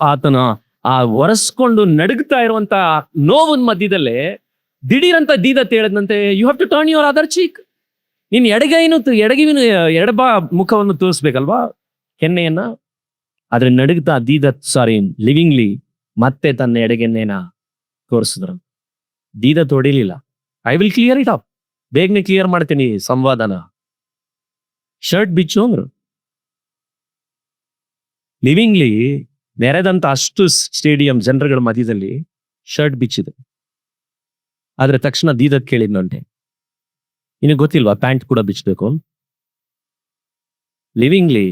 ಆತನ ಆ ಒರೆಸ್ಕೊಂಡು ನಡುಗ್ತಾ ಇರುವಂತ ನೋವಿನ ಮಧ್ಯದಲ್ಲೇ ದಿಢೀರಂತ ದೀದತ್ ಹೇಳದಂತೆ, you have to turn your other cheek. ನೀನ್ ಎಡಗಿನ ಎಡಬಾ ಮುಖವನ್ನು ತೋರಿಸ್ಬೇಕಲ್ವಾ, ಕೆನ್ನೆಯನ್ನ. ಆದ್ರೆ ನಡುಗ್ತಾ ಲಿವಿಂಗ್ಲಿ ಮತ್ತೆ ತನ್ನ ಎಡಗೆನ್ನೆನ ತೋರಿಸಿದ್ರು. ದೀದತ್ ಹೊಡಿಲಿಲ್ಲ. I will clear it up, ಬೇಗನೆ ಕ್ಲಿಯರ್ ಮಾಡ್ತೀನಿ ಸಂವಾದನ. ಶರ್ಟ್ ಬಿಚ್ಚು ಅಂದ್ರು. ಲಿವಿಂಗ್ಲಿ ನೆರೆದಂತ ಅಷ್ಟು ಸ್ಟೇಡಿಯಂ ಜನರುಗಳ ಮಧ್ಯದಲ್ಲಿ ಶರ್ಟ್ ಬಿಚ್ಚಿದೆ. ಆದ್ರೆ ತಕ್ಷಣ ದೀದತ್ ಕೇಳಿದ್ನಂತೆ, ನಿನಗೆ ಗೊತ್ತಿಲ್ವಾ ಪ್ಯಾಂಟ್ ಕೂಡ ಬಿಚ್ಚಬೇಕು? ಲಿವಿಂಗ್ಲಿ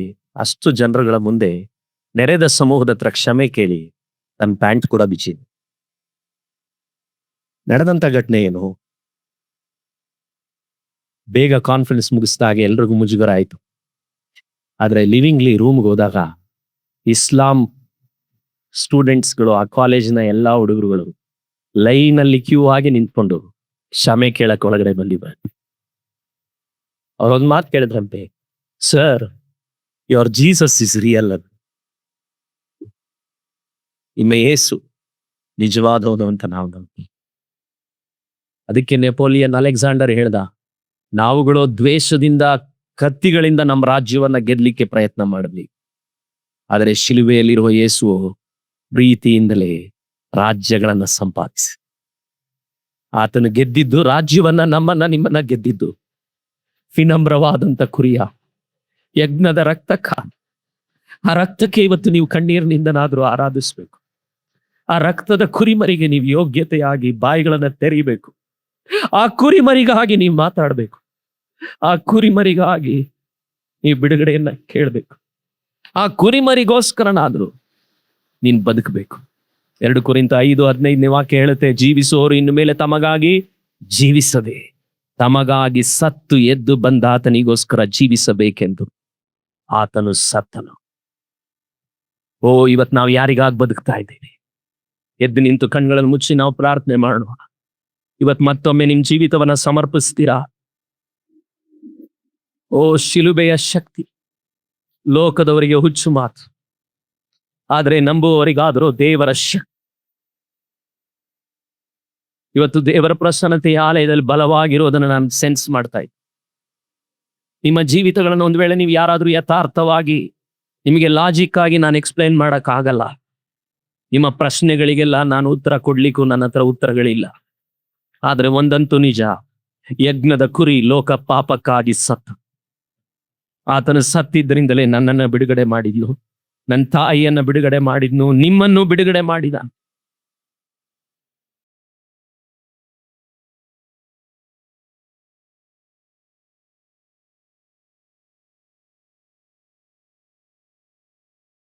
ಅಷ್ಟು ಜನರುಗಳ ಮುಂದೆ ನೆರೆದ ಸಮೂಹದ ಹತ್ರ ಕ್ಷಮೆ ಕೇಳಿ ತನ್ನ ಪ್ಯಾಂಟ್ ಕೂಡ ಬಿಚ್ಚಿದೆ. ನಡೆದಂತ ಘಟನೆ ಏನು? ಬೇಗ ಕಾನ್ಫರೆನ್ಸ್ ಮುಗಿಸಿದಾಗ ಎಲ್ರಿಗೂ ಮುಜುಗರ ಆಯ್ತು. ಆದ್ರೆ ಲಿವಿಂಗ್ಲಿ ರೂಮ್ಗೆ ಹೋದಾಗ ಇಸ್ಲಾಂ ಸ್ಟೂಡೆಂಟ್ಸ್ಗಳು, ಆ ಕಾಲೇಜಿನ ಎಲ್ಲಾ ಹುಡುಗರುಗಳು ಲೈನಲ್ಲಿ ಕ್ಯೂ ಆಗಿ ನಿಂತ್ಕೊಂಡು ಕ್ಷಮೆ ಕೇಳಕ್ ಒಳಗಡೆ ಬಂದಿದ್ದಾರೆ. ಅವ್ರೊಂದ್ ಮಾತು ಕೇಳಿದ್ರಂತೆ, sir your Jesus is real. ನಿಮ್ಮ ಯೇಸು ನಿಜವಾದವನು ಅಂತ ನಾವು ನಂಬ್ತೀವಿ. ಅದಕ್ಕೆ ನೆಪೋಲಿಯನ್ ಅಲೆಕ್ಸಾಂಡರ್ ಹೇಳ್ದ, ನಾವುಗಳು ದ್ವೇಷದಿಂದ ಕತ್ತಿಗಳಿಂದ ನಮ್ಮ ರಾಜ್ಯವನ್ನ ಗೆದ್ಲಿಕ್ಕೆ ಪ್ರಯತ್ನ ಮಾಡಲಿ, ಆದರೆ ಶಿಲುಬೆಯಲ್ಲಿರುವ ಯೇಸು ಪ್ರೀತಿಯಿಂದಲೇ ರಾಜ್ಯಗಳನ್ನ ಸಂಪಾದಿಸಿ. ಆತನು ಗೆದ್ದಿದ್ದು ರಾಜ್ಯವನ್ನ, ನಿಮ್ಮನ್ನ ಗೆದ್ದಿದ್ದು ವಿನಮ್ರವಾದಂತ ಕುರಿಯ ಯಜ್ಞದ ರಕ್ತಕ್ಕ. ಆ ರಕ್ತಕ್ಕೆ ಇವತ್ತು ನೀವು ಕಣ್ಣೀರಿನಿಂದನಾದ್ರೂ ಆರಾಧಿಸ್ಬೇಕು. ಆ ರಕ್ತದ ಕುರಿಮರಿಗೆ ನೀವು ಯೋಗ್ಯತೆಯಾಗಿ ಬಾಯಿಗಳನ್ನ ತೆರೀಬೇಕು. ಆ ಕುರಿಮರಿಗಾಗಿ ನೀವು ಮಾತಾಡ್ಬೇಕು. ಆ ಕುರಿಮರಿಗಾಗಿ ನೀವು ಬಿಡುಗಡೆಯನ್ನ ಕೇಳಬೇಕು. ಆ ಕುರಿಮರಿಗೋಸ್ಕರನಾದ್ರೂ ನೀನ್ ಬದುಕಬೇಕು. 2 ಕೊರಿಂಥ 5:15 ವಾಕ್ಯ ಹೇಳುತ್ತೆ, ಜೀವಿಸುವವರು ಇನ್ನು ಮೇಲೆ ತಮಗಾಗಿ ಜೀವಿಸದೆ ತಮಗಾಗಿ ಸತ್ತು ಎದ್ದು ಬಂದ ಆತನಿಗೋಸ್ಕರ ಜೀವಿಸಬೇಕೆಂದು ಆತನು ಸತ್ತನು. ಇವತ್ತು ನಾವು ಯಾರಿಗಾಗಿ ಬದುಕ್ತಾ ಇದ್ದೇವೆ? ಎದ್ದು ನಿಂತು ಕಣ್ಗಳನ್ನು ಮುಚ್ಚಿ ನಾವು ಪ್ರಾರ್ಥನೆ ಮಾಡೋಣ. ಇವತ್ತು ಮತ್ತೊಮ್ಮೆ ನಿಮ್ ಜೀವಿತವನ್ನ ಸಮರ್ಪಿಸ್ತೀರಾ? ಶಿಲುಬೆಯ ಶಕ್ತಿ ಲೋಕದವರಿಗೆ ಹುಚ್ಚು ಮಾತು, ಆದ್ರೆ ನಂಬುವವರಿಗಾದರೂ ದೇವರ ಶಕ್ತಿ. ಇವತ್ತು ದೇವರ ಪ್ರಸನ್ನತೆಯ ಆಲಯದಲ್ಲಿ ಬಲವಾಗಿರೋದನ್ನ ನಾನು ಸೆನ್ಸ್ ಮಾಡ್ತಾ ಇದ್ದೆ. ನಿಮ್ಮ ಜೀವಿತಗಳನ್ನು ಒಂದು ವೇಳೆ ನೀವು ಯಾರಾದ್ರೂ ಯಥಾರ್ಥವಾಗಿ, ನಿಮಗೆ ಲಾಜಿಕ್ ಆಗಿ ನಾನು ಎಕ್ಸ್ಪ್ಲೈನ್ ಮಾಡಕ್ ಆಗಲ್ಲ. ನಿಮ್ಮ ಪ್ರಶ್ನೆಗಳಿಗೆಲ್ಲ ನಾನು ಉತ್ತರ ಕೊಡ್ಲಿಕ್ಕೂ ನನ್ನ ಹತ್ರ ಉತ್ತರಗಳಿಲ್ಲ. ಆದ್ರೆ ಒಂದಂತೂ ನಿಜ, ಯಜ್ಞದ ಕುರಿ ಲೋಕ ಪಾಪಕ್ಕಾಗಿ ಸತ್ತು. ಆತನು ಸತ್ತಿದ್ದರಿಂದಲೇ ನನ್ನನ್ನು ಬಿಡುಗಡೆ ಮಾಡಿದ್ನು, ನನ್ನ ತಾಯಿಯನ್ನ ಬಿಡುಗಡೆ ಮಾಡಿದ್ನು, ನಿಮ್ಮನ್ನು ಬಿಡುಗಡೆ ಮಾಡಿದ.